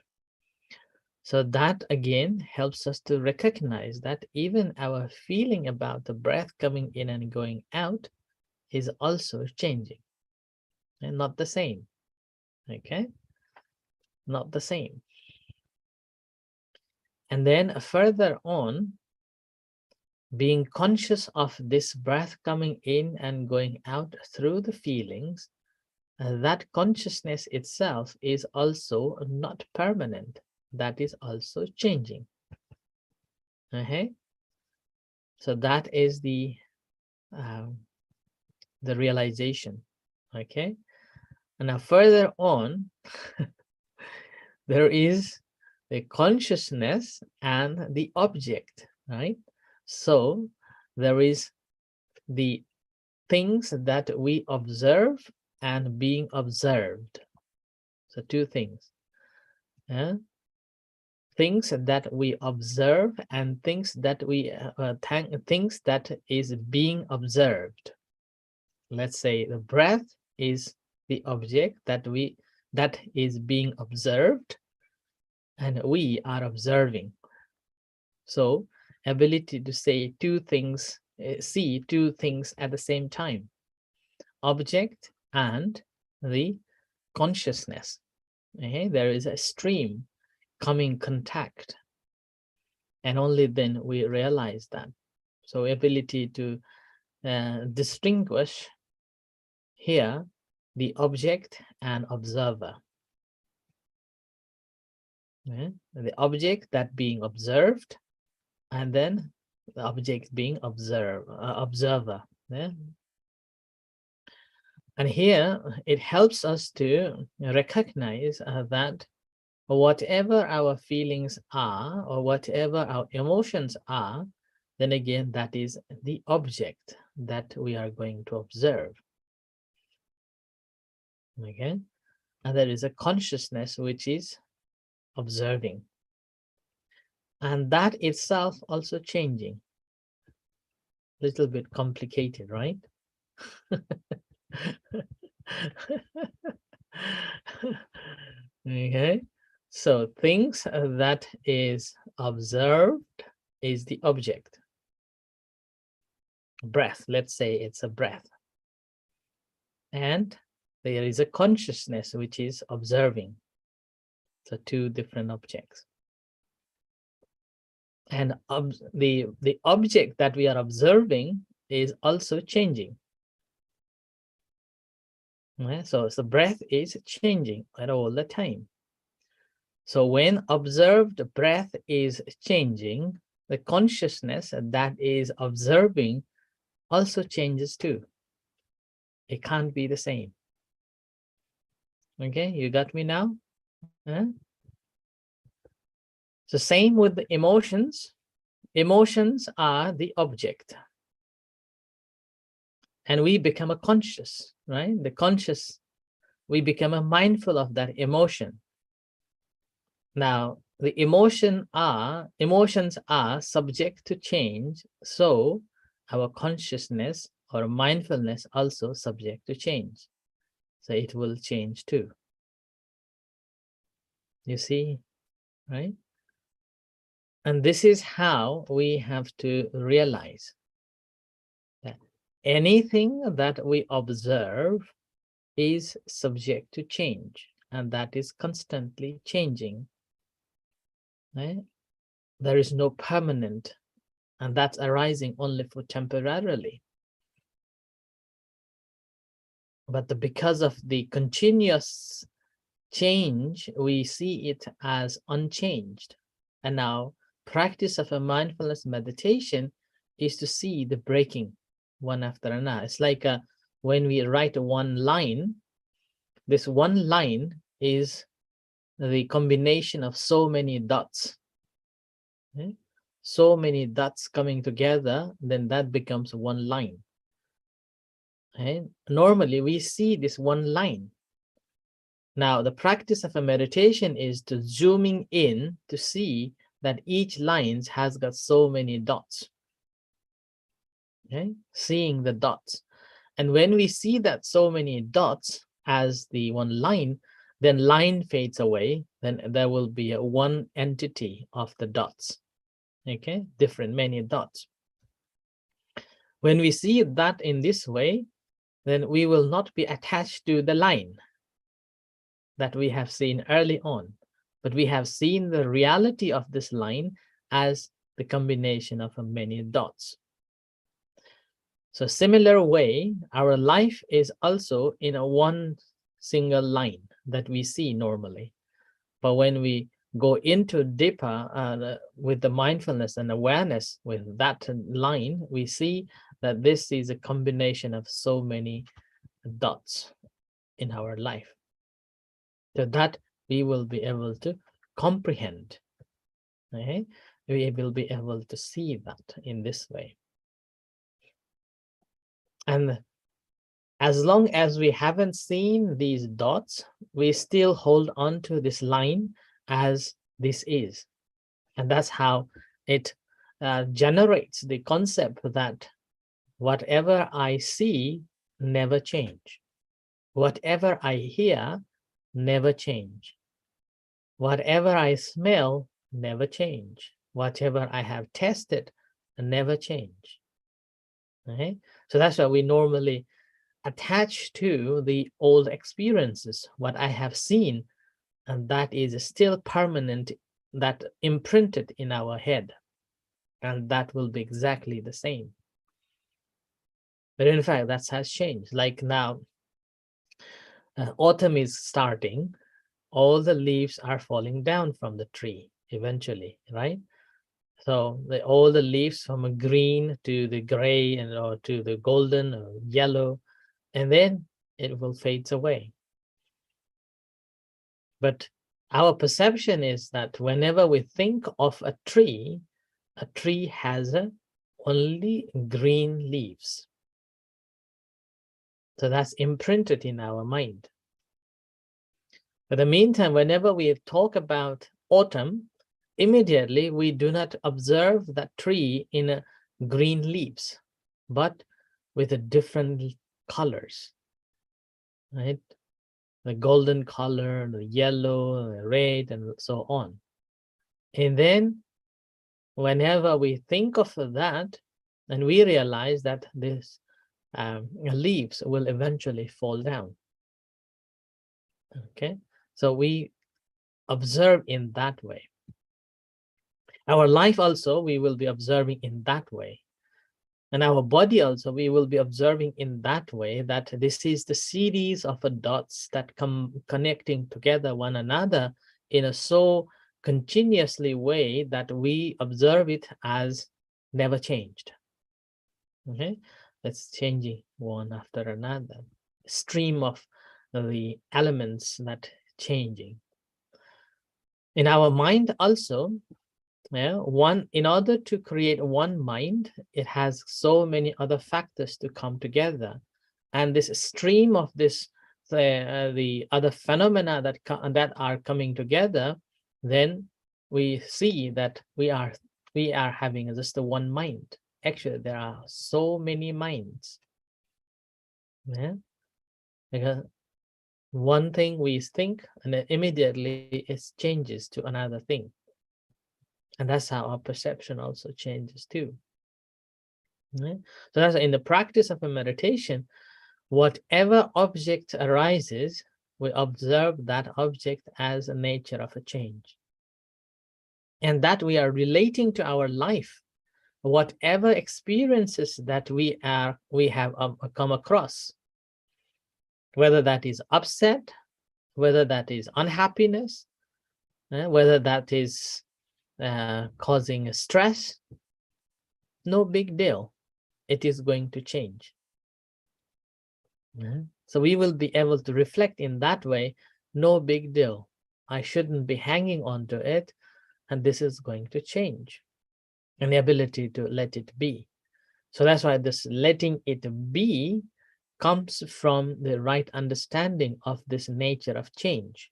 So that again helps us to recognize that even our feeling about the breath coming in and going out is also changing and not the same. Okay? Not the same. And then further on, being conscious of this breath coming in and going out through the feelings, that consciousness itself is also not permanent. That is also changing. Okay? So that is the realization. Okay? And now further on, there is the consciousness and the object, right? So there is the things that we observe and being observed. So two things. Things that we observe and things that we things that is being observed. Let's say the breath is the object that is being observed, and we are observing. So ability to say two things, see two things at the same time, object and the consciousness. Okay? There is a stream coming contact, and only then we realize that. So ability to distinguish here the object and observer. The object that being observed, and then the object being observer. And here it helps us to recognize that whatever our feelings are, or whatever our emotions are, then again, that is the object that we are going to observe. Okay, and there is a consciousness which is observing, and that itself also changing. Little bit complicated, right? Okay, so things that is observed is the object. Breath, let's say it's a breath, and there is a consciousness which is observing. So two different objects, and the object that we are observing is also changing. So the breath is changing at all the time. So when observed breath is changing, the consciousness that is observing also changes too. It can't be the same. Okay, you got me now? So same with the emotions. Emotions are the object. And we become a conscious, right? The conscious, we become a mindful of that emotion. Now, the emotions are subject to change. So our consciousness or mindfulness also subject to change. So it will change too. You see, right? And this is how we have to realize that anything that we observe is subject to change, and that is constantly changing. Right? There is no permanent, and that's arising only for temporarily. But because of the continuous change, we see it as unchanged. And now practice of a mindfulness meditation is to see the breaking one after another. It's like when we write one line, this one line is the combination of so many dots. Okay? So many dots coming together, then that becomes one line. Okay? Normally we see this one line. Now, the practice of a meditation is to zooming in to see that each line has got so many dots. Okay? Seeing the dots. And when we see that so many dots as the one line, then line fades away, then there will be a one entity of the dots. Okay? Different, many dots. When we see that in this way, then we will not be attached to the line that we have seen early on, but we have seen the reality of this line as the combination of many dots. So similar way, our life is also in a one single line that we see normally. But when we go into deeper with the mindfulness and awareness with that line, we see that this is a combination of so many dots in our life. So that we will be able to comprehend. Okay? We will be able to see that in this way. And as long as we haven't seen these dots, we still hold on to this line as this is. And that's how it generates the concept that whatever I see never change. Whatever I hear never change. Whatever I smell never change. Whatever I have tested never change. Okay? So that's why we normally attach to the old experiences, what I have seen, and that is still permanent, that imprinted in our head. and that will be exactly the same. But in fact, that has changed. Like now, autumn is starting, all the leaves are falling down from the tree eventually, right? So all the leaves from a green to the gray and or to the golden or yellow, and then it will fade away. But our perception is that whenever we think of a tree has only green leaves. So that's imprinted in our mind. But in the meantime, whenever we talk about autumn, immediately we do not observe that tree in green leaves, but with a different colors, right? The golden color, the yellow, the red, and so on. And then whenever we think of that, and we realize that this leaves will eventually fall down. Okay, so we observe in that way. Our life also, we will be observing in that way. And our body also, we will be observing in that way, that this is the series of dots that come connecting together one another in a so continuously way that we observe it as never changed. Okay, that's changing one after another. Stream of the elements that changing. In our mind also, in order to create one mind, it has so many other factors to come together, and this stream of this the other phenomena that are coming together, then we see that we are having just the one mind. Actually, there are so many minds. Yeah, because one thing we think, and then immediately it changes to another thing. And that's how our perception also changes too. Right? So that's in the practice of a meditation, whatever object arises, we observe that object as a nature of a change. And that we are relating to our life, whatever experiences that we have come across, whether that is upset, whether that is unhappiness, whether that is causing stress, no big deal. It is going to change. So we will be able to reflect in that way, no big deal. I shouldn't be hanging on to it, and this is going to change. And the ability to let it be. So that's why this letting it be comes from the right understanding of this nature of change.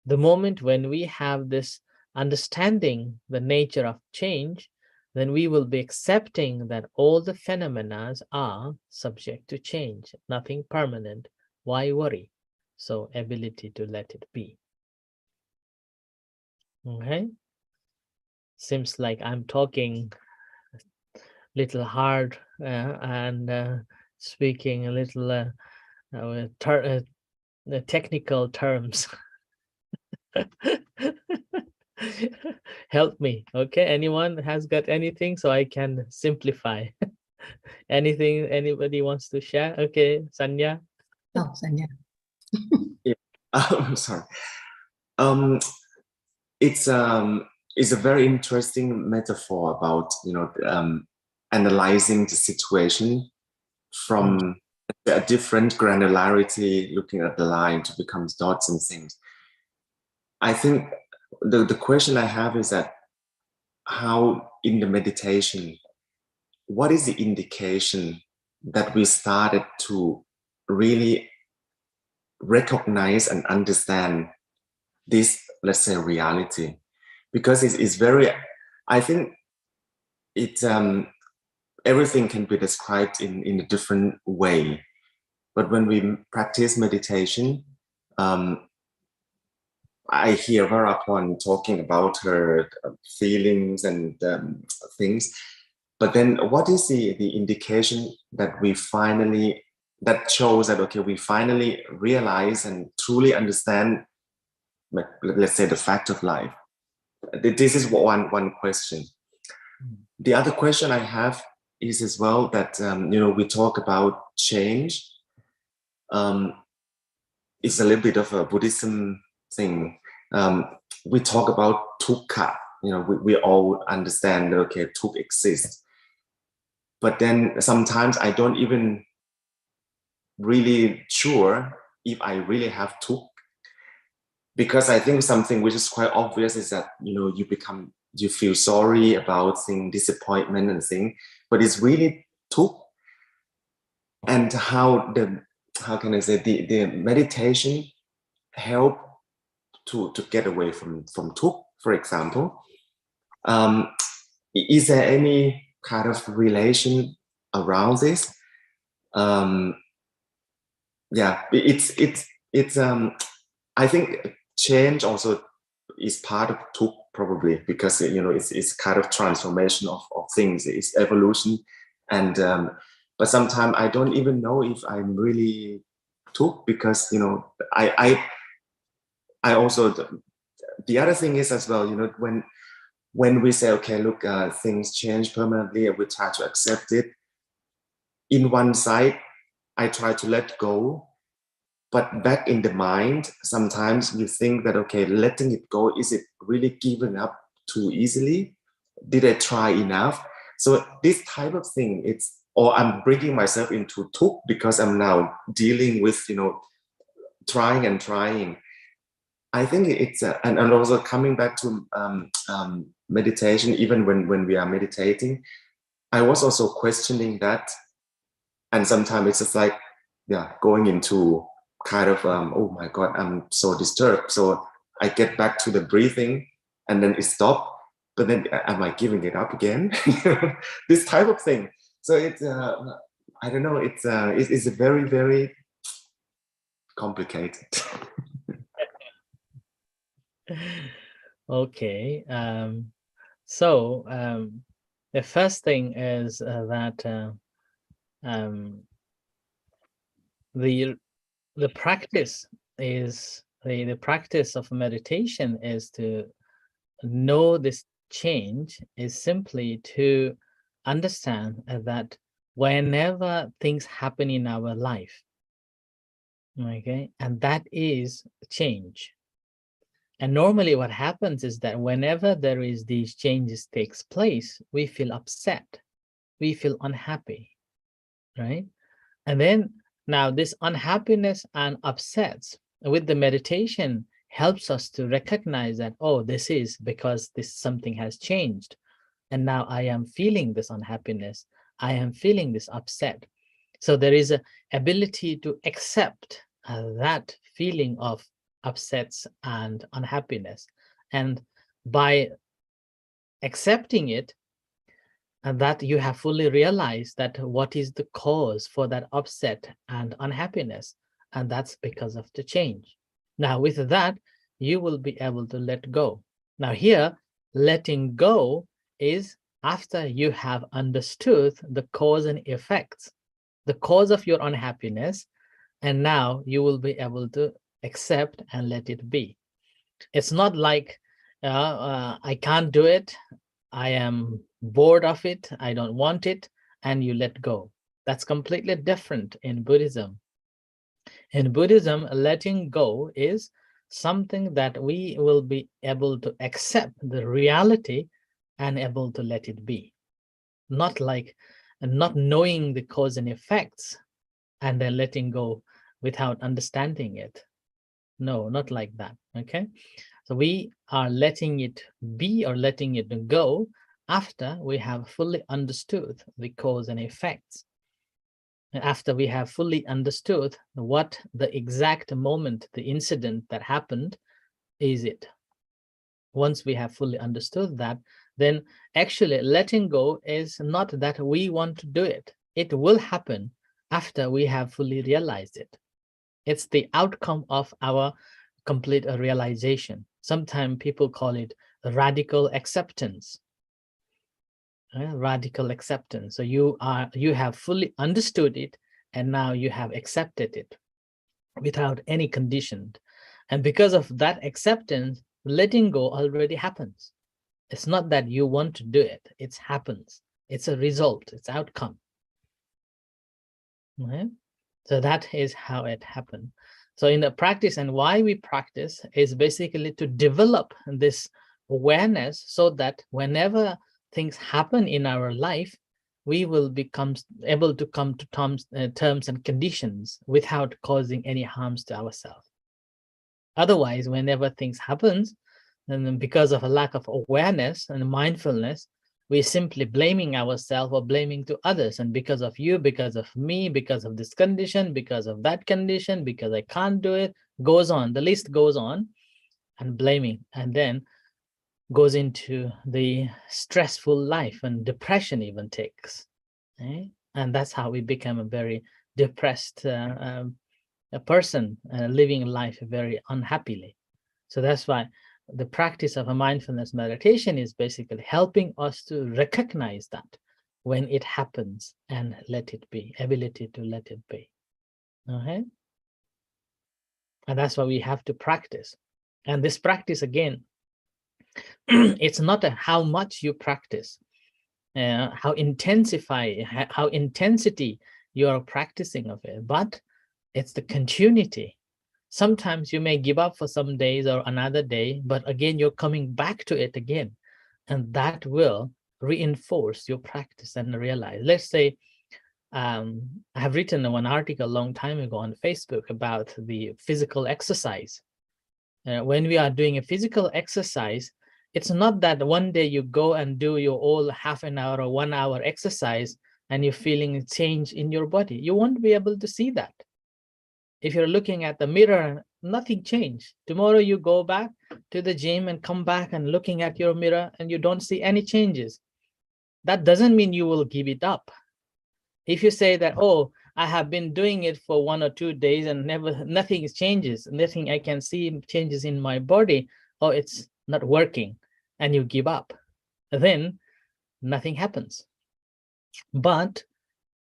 The moment when we have this understanding the nature of change, then we will be accepting that all the phenomena are subject to change, nothing permanent. Why worry? So ability to let it be. Okay. Seems like I'm talking a little hard and speaking a little the technical terms. Help me. Okay, anyone has got anything so I can simplify? Anything anybody wants to share? Okay, Sanya. Oh, Sanya. Yeah. Sorry. It's a very interesting metaphor about analyzing the situation from a different granularity, looking at the line to become dots and things. I think the question I have is that how in the meditation, what is the indication that we started to really recognize and understand this, let's say, reality? Because it's very, I think it everything can be described in a different way. But when we practice meditation, I hear Varapon talking about her feelings and things. But then what is the indication that we finally, that shows that, okay, we finally realize and truly understand, let's say, the fact of life? This is one question. The other question I have is as well that, we talk about change. It's a little bit of a Buddhism thing. We talk about dukkha. We all understand that, okay, dukkha exists. But then sometimes I don't even really sure if I really have dukkha. Because I think something which is quite obvious is that, you feel sorry about things, disappointment and things, but it's really dukkha. And how can I say, the meditation help to get away from dukkha, for example. Is there any kind of relation around this? Yeah, it's I think change also is part of dukkha, probably, because it's kind of transformation of things, it's evolution. And but sometimes I don't even know if I'm really dukkha, because I also, the other thing is as well, when we say, okay, look, things change permanently and we try to accept it, in one side I try to let go. But back in the mind, sometimes you think that, okay, letting it go, is it really giving up too easily? Did I try enough? So this type of thing, or I'm bringing myself into dukkha because I'm now dealing with, trying and trying. I think it's, and also coming back to meditation, even when we are meditating, I was also questioning that. And sometimes it's just like, going into kind of, oh my God, I'm so disturbed. So I get back to the breathing and then it stops. But then am I giving it up again? This type of thing. So it's, I don't know, it's a very, very complicated. Okay. So the first thing is that the practice is the practice of meditation is to know this change, is simply to understand that whenever things happen in our life, okay, and that is change. And normally what happens is that whenever there is these changes takes place, we feel upset, we feel unhappy, right? And then now this unhappiness and upsets with the meditation helps us to recognize that, oh, this is because this something has changed. And now I am feeling this unhappiness. I am feeling this upset. So there is an ability to accept that feeling of upsets and unhappiness. And by accepting it, and that you have fully realized that what is the cause for that upset and unhappiness, and that's because of the change. Now with that, you will be able to let go. Now here, letting go is after you have understood the cause and effects, the cause of your unhappiness, and now you will be able to accept and let it be. It's not like I can't do it, I am bored of it, I don't want it, and you let go. That's completely different in Buddhism. In Buddhism, letting go is something that we will be able to accept the reality and able to let it be. Not like not knowing the cause and effects and then letting go without understanding it. No, not like that, okay? So we are letting it be or letting it go after we have fully understood the cause and effects. And after we have fully understood what the exact moment, the incident that happened, is it. Once we have fully understood that, then actually letting go is not that we want to do it. It will happen after we have fully realized it. It's the outcome of our complete realization. Sometimes people call it radical acceptance. Radical acceptance. So you have fully understood it, and now you have accepted it without any condition. And because of that acceptance, letting go already happens. It's not that you want to do it. It happens. It's a result. It's outcome. Okay? So that is how it happened. So in the practice, and why we practice is basically to develop this awareness so that whenever things happen in our life, we will become able to come to terms and conditions without causing any harms to ourselves. Otherwise, whenever things happens, and then because of a lack of awareness and mindfulness, we're simply blaming ourselves or blaming to others. And because of you, because of me, because of this condition, because of that condition, because I can't do it, goes on. The list goes on, and blaming, and then goes into the stressful life, and depression even takes. Okay? And that's how we become a very depressed a person, living life very unhappily. So that's why the practice of a mindfulness meditation is basically helping us to recognize that when it happens and let it be, ability to let it be. Okay? And that's why we have to practice. And this practice, again, it's not how much you practice, how intensity you are practicing of it, but it's the continuity. Sometimes you may give up for some days or another day, but again, you're coming back to it again. And that will reinforce your practice and realize. Let's say, I have written one article a long time ago on Facebook about the physical exercise. When we are doing a physical exercise, it's not that one day you go and do your all half an hour or 1 hour exercise and you're feeling a change in your body. You won't be able to see that. If you're looking at the mirror, nothing changed. Tomorrow you go back to the gym and come back and looking at your mirror and you don't see any changes. That doesn't mean you will give it up. If you say that, oh, I have been doing it for 1 or 2 days and nothing changes, nothing I can see changes in my body, oh, it's not working, and you give up, then nothing happens. But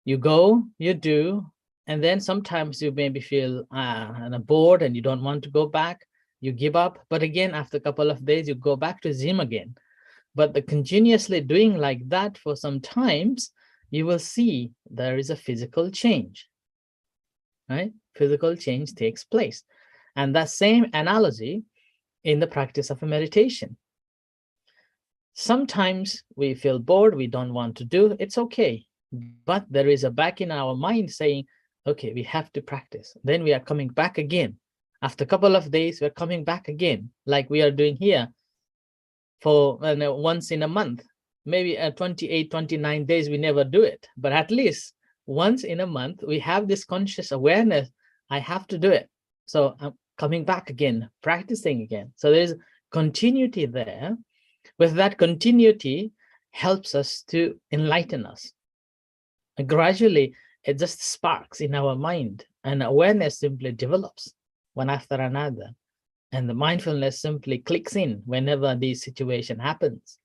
you go, you do, and then sometimes you maybe feel bored and you don't want to go back, you give up. But again, after a couple of days, you go back to gym again. But the continuously doing like that for some times, you will see there is a physical change, right? Physical change takes place. And that same analogy in the practice of a meditation. Sometimes we feel bored, we don't want to do, it's okay. But there is a back in our mind saying, okay, we have to practice. Then we are coming back again. After a couple of days, we're coming back again, like we are doing here for once in a month. Maybe 28, 29 days, we never do it. But at least once in a month, we have this conscious awareness, I have to do it. So I'm coming back again, practicing again. So there's continuity there. With that continuity helps us to enlighten us. And gradually, it just sparks in our mind, and awareness simply develops one after another. And the mindfulness simply clicks in whenever this situation happens,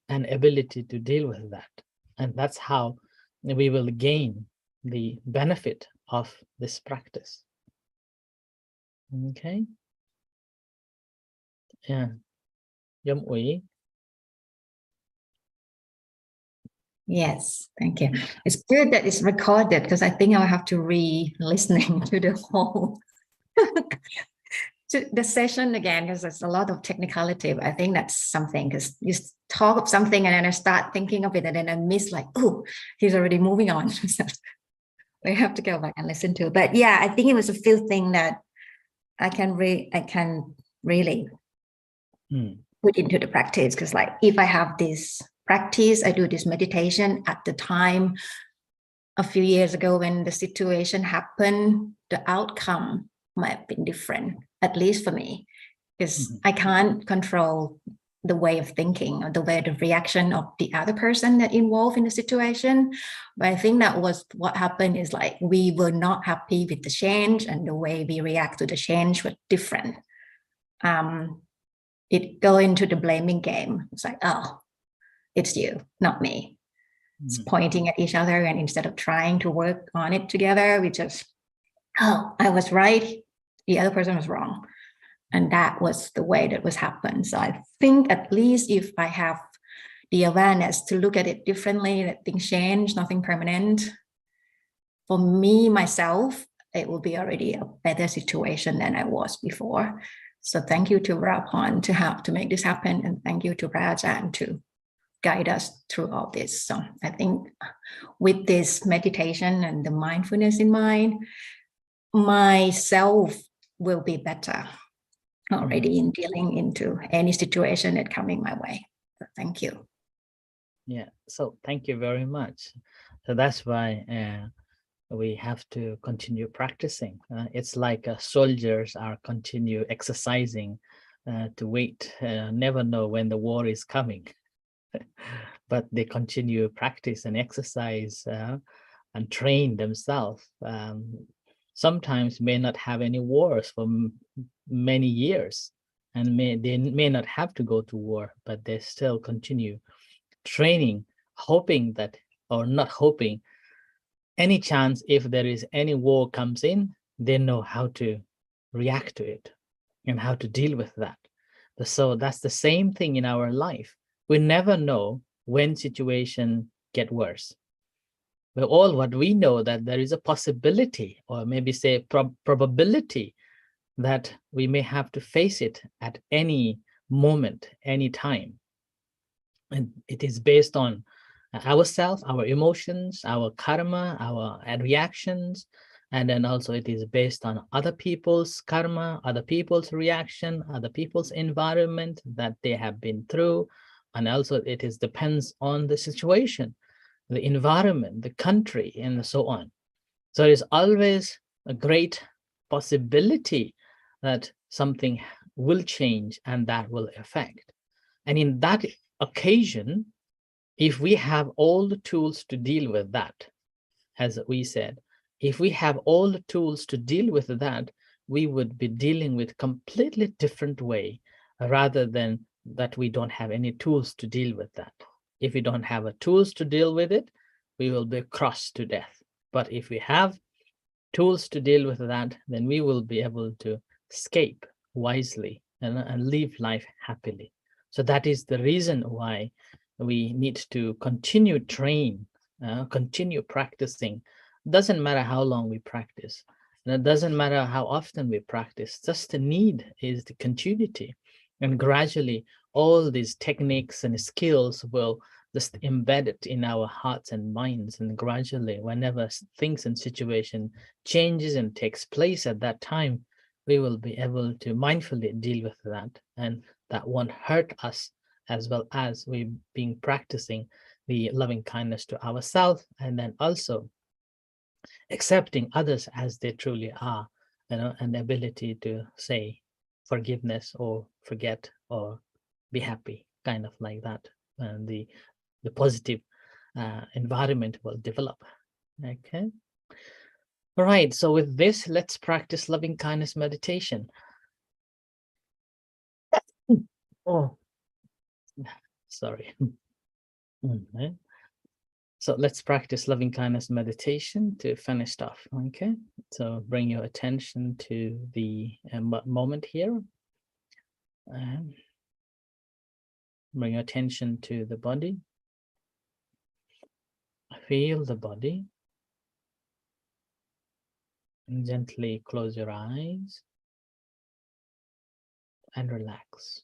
and ability to deal with that. And that's how we will gain the benefit of this practice. Okay. Yeah. Yom Ui. Yes, thank you. It's good that it's recorded because I think I'll have to re-listening to the whole to the session again, because there's a lot of technicality. But I think that's something, because you talk of something and then I start thinking of it and then I miss, like, oh, he's already moving on. So we have to go back and listen to it. But yeah, I think it was a few things that I can really put into the practice, because like if I have this practice, I do this meditation at the time a few years ago when the situation happened, the outcome might have been different, at least for me, because I can't control the way of thinking or the way the reaction of the other person that involved in the situation. But I think that was what happened, is like we were not happy with the change, and the way we react to the change was different. It go into the blaming game. It's like, oh, it's you, not me. It's pointing at each other, and instead of trying to work on it together, we just, oh, I was right, the other person was wrong. And that was the way that was happened. So I think at least if I have the awareness to look at it differently, that things change, nothing permanent, for me, myself, it will be already a better situation than I was before. So thank you to Rapon to help to make this happen. And thank you to Rajan to guide us through all this. So I think with this meditation and the mindfulness in mind, myself will be better already in dealing into any situation that coming my way. So thank you. Yeah, so thank you very much. So that's why we have to continue practicing. It's like soldiers are continue exercising to wait, never know when the war is coming, but they continue practice and exercise and train themselves. Sometimes may not have any wars for many years, and they may not have to go to war, but they still continue training, hoping that, or not hoping, any chance if there is any war comes in, they know how to react to it and how to deal with that. So that's the same thing in our life. We never know when situation get worse. But all what we know that there is a possibility, or maybe say probability, that we may have to face it at any moment, any time. And it is based on ourselves, our emotions, our karma, our reactions, and then also it is based on other people's karma, other people's reaction, other people's environment that they have been through, and also it is depends on the situation, the environment, the country, and so on. So it is always a great possibility that something will change and that will affect. And in that occasion, if we have all the tools to deal with that, as we said, if we have all the tools to deal with that, we would be dealing with completely different way, rather than that we don't have any tools to deal with that. If we don't have a tools to deal with it, we will be crushed to death. But if we have tools to deal with that, then we will be able to escape wisely and live life happily. So that is the reason why we need to continue train, continue practicing. Doesn't matter how long we practice, and it doesn't matter how often we practice, just the need is the continuity. And gradually all these techniques and skills will just embed it in our hearts and minds, and gradually whenever things and situation changes and takes place at that time, we will be able to mindfully deal with that, and that won't hurt us, as well as we being practicing the loving kindness to ourselves, and then also accepting others as they truly are, and the ability to say forgiveness or forget or be happy, kind of like that. And the positive environment will develop. Okay. All right. So with this, let's practice loving kindness meditation. Oh, sorry. Okay. So let's practice loving kindness meditation to finish off. Okay. So bring your attention to the moment here. Bring your attention to the body. Feel the body. And gently close your eyes and relax.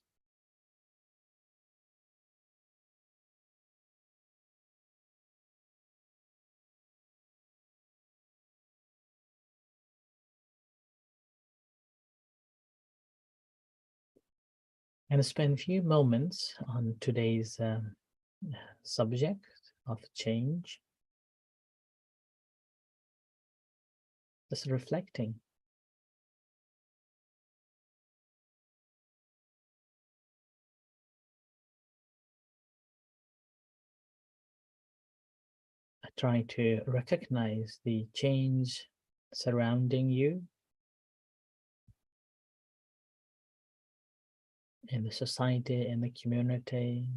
And spend a few moments on today's subject of change. Just reflecting. Try to recognize the change surrounding you in the society, in the community,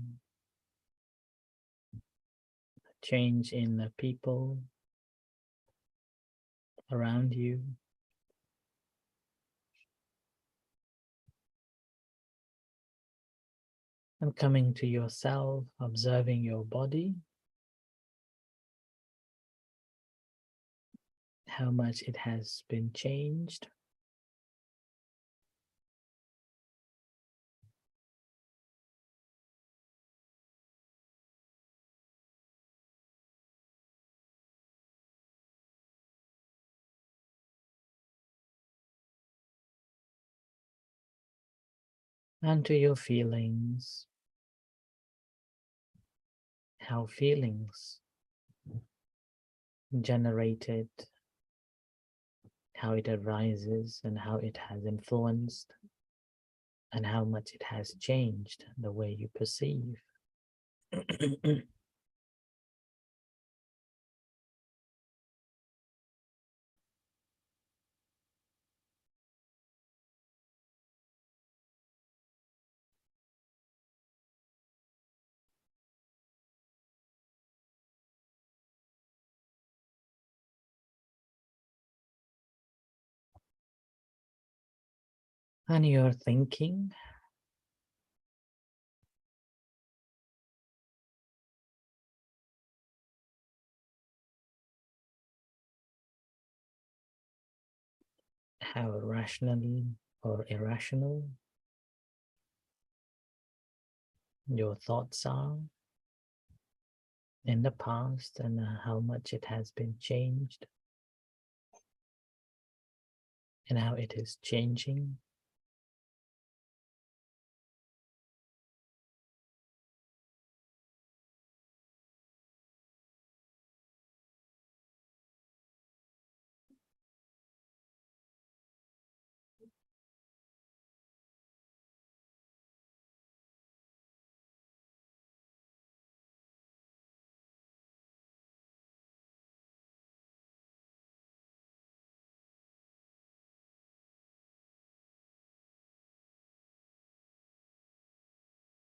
change in the people around you. And coming to yourself, observing your body, how much it has been changed. And to your feelings, how feelings generated, how it arises and how it has influenced and how much it has changed the way you perceive. And your thinking, how rational or irrational your thoughts are in the past and how much it has been changed and how it is changing.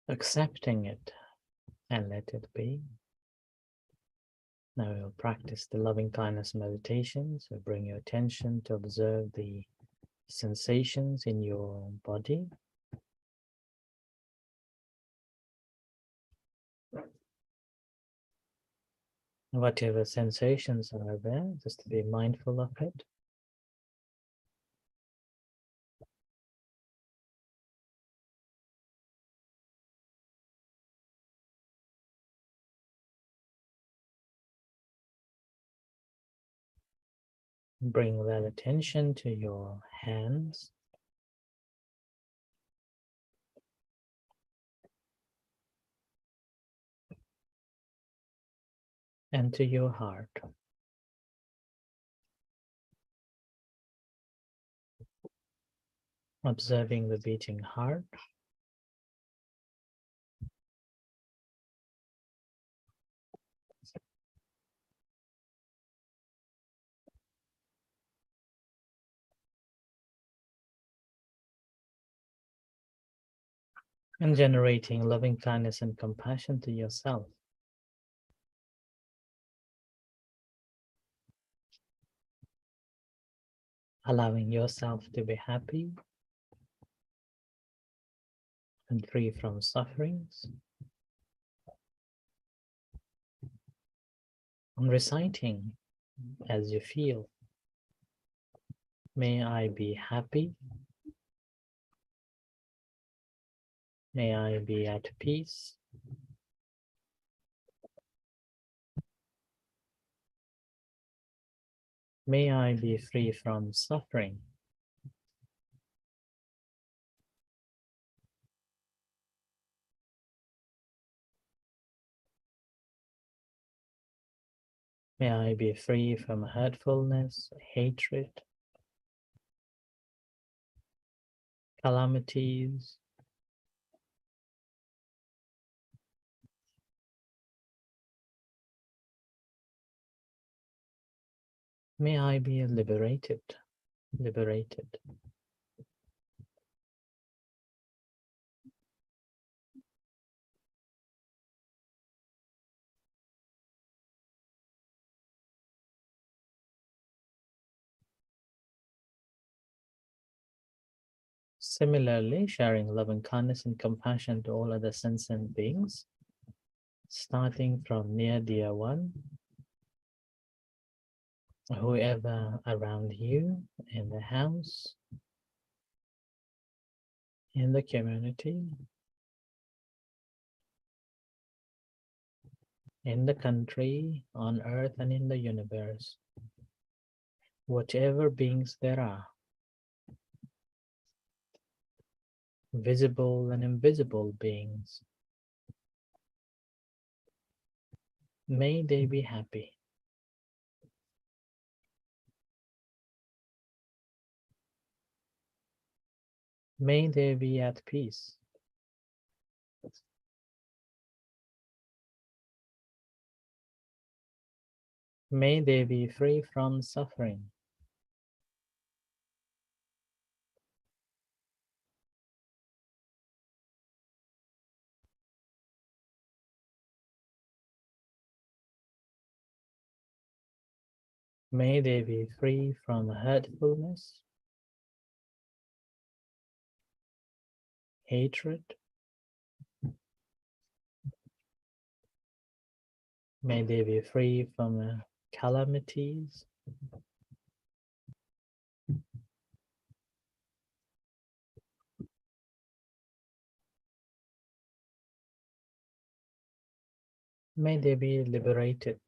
Accepting it and let it be. Now we'll practice the loving kindness meditation. So bring your attention to observe the sensations in your body. Whatever sensations are there, just to be mindful of it. Bring that attention to your hands. And to your heart. Observing the beating heart. And generating loving kindness and compassion to yourself. Allowing yourself to be happy and free from sufferings. And reciting as you feel. May I be happy. May I be at peace. May I be free from suffering. May I be free from hurtfulness, hatred, calamities. May I be liberated. Similarly, sharing love and kindness and compassion to all other sentient beings, starting from near dear one, whoever around you, in the house, in the community, in the country, on earth and in the universe, whatever beings there are, visible and invisible beings, may they be happy. May they be at peace. May they be free from suffering. May they be free from hurtfulness, hatred. May they be free from calamities. May they be liberated.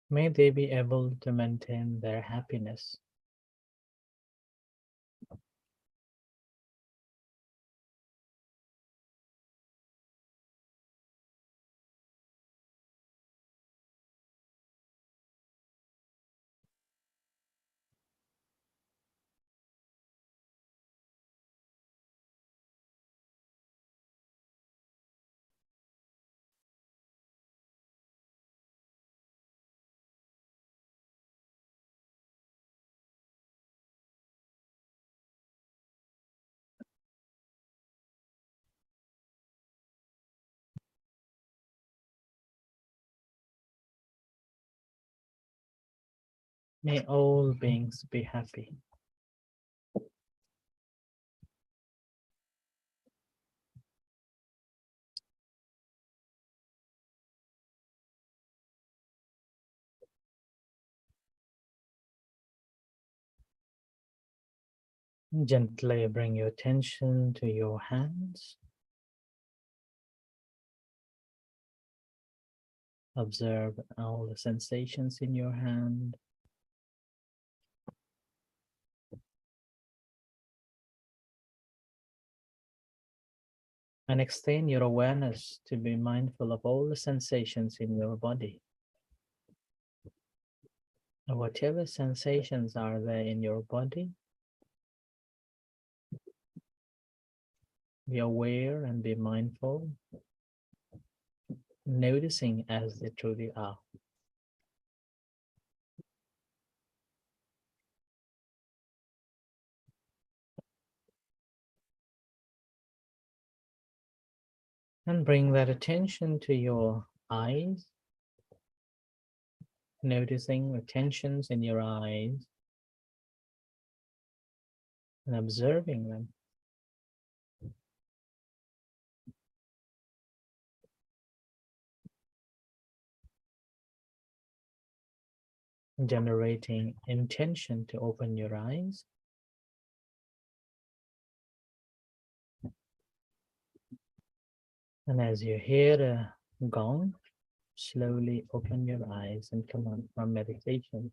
May they be able to maintain their happiness. May all beings be happy. Gently bring your attention to your hands. Observe all the sensations in your hand. And extend your awareness to be mindful of all the sensations in your body. And whatever sensations are there in your body, be aware and be mindful, noticing as they truly are. And bring that attention to your eyes, noticing the tensions in your eyes and observing them. Generating intention to open your eyes. And as you hear a gong, slowly open your eyes and come on from meditation.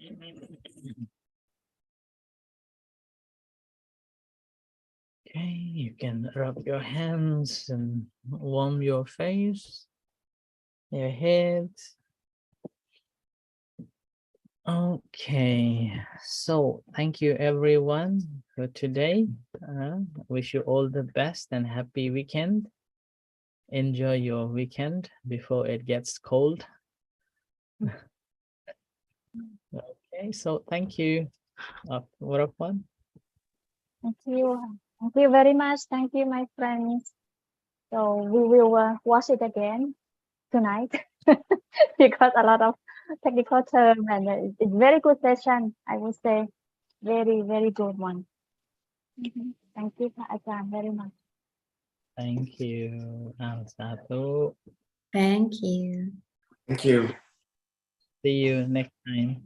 Okay, you can rub your hands and warm your face, your head. Okay, so thank you everyone for today. Wish you all the best and happy weekend. Enjoy your weekend before it gets cold. Okay, so thank you. What a fun. Thank you. Thank you very much. Thank you, my friends. So we will watch it again tonight because a lot of technical term and it's very good session. I would say very, very good one. Thank you, Pak Ajahn, very much. Thank you. Satu. Thank you. Thank you. See you next time.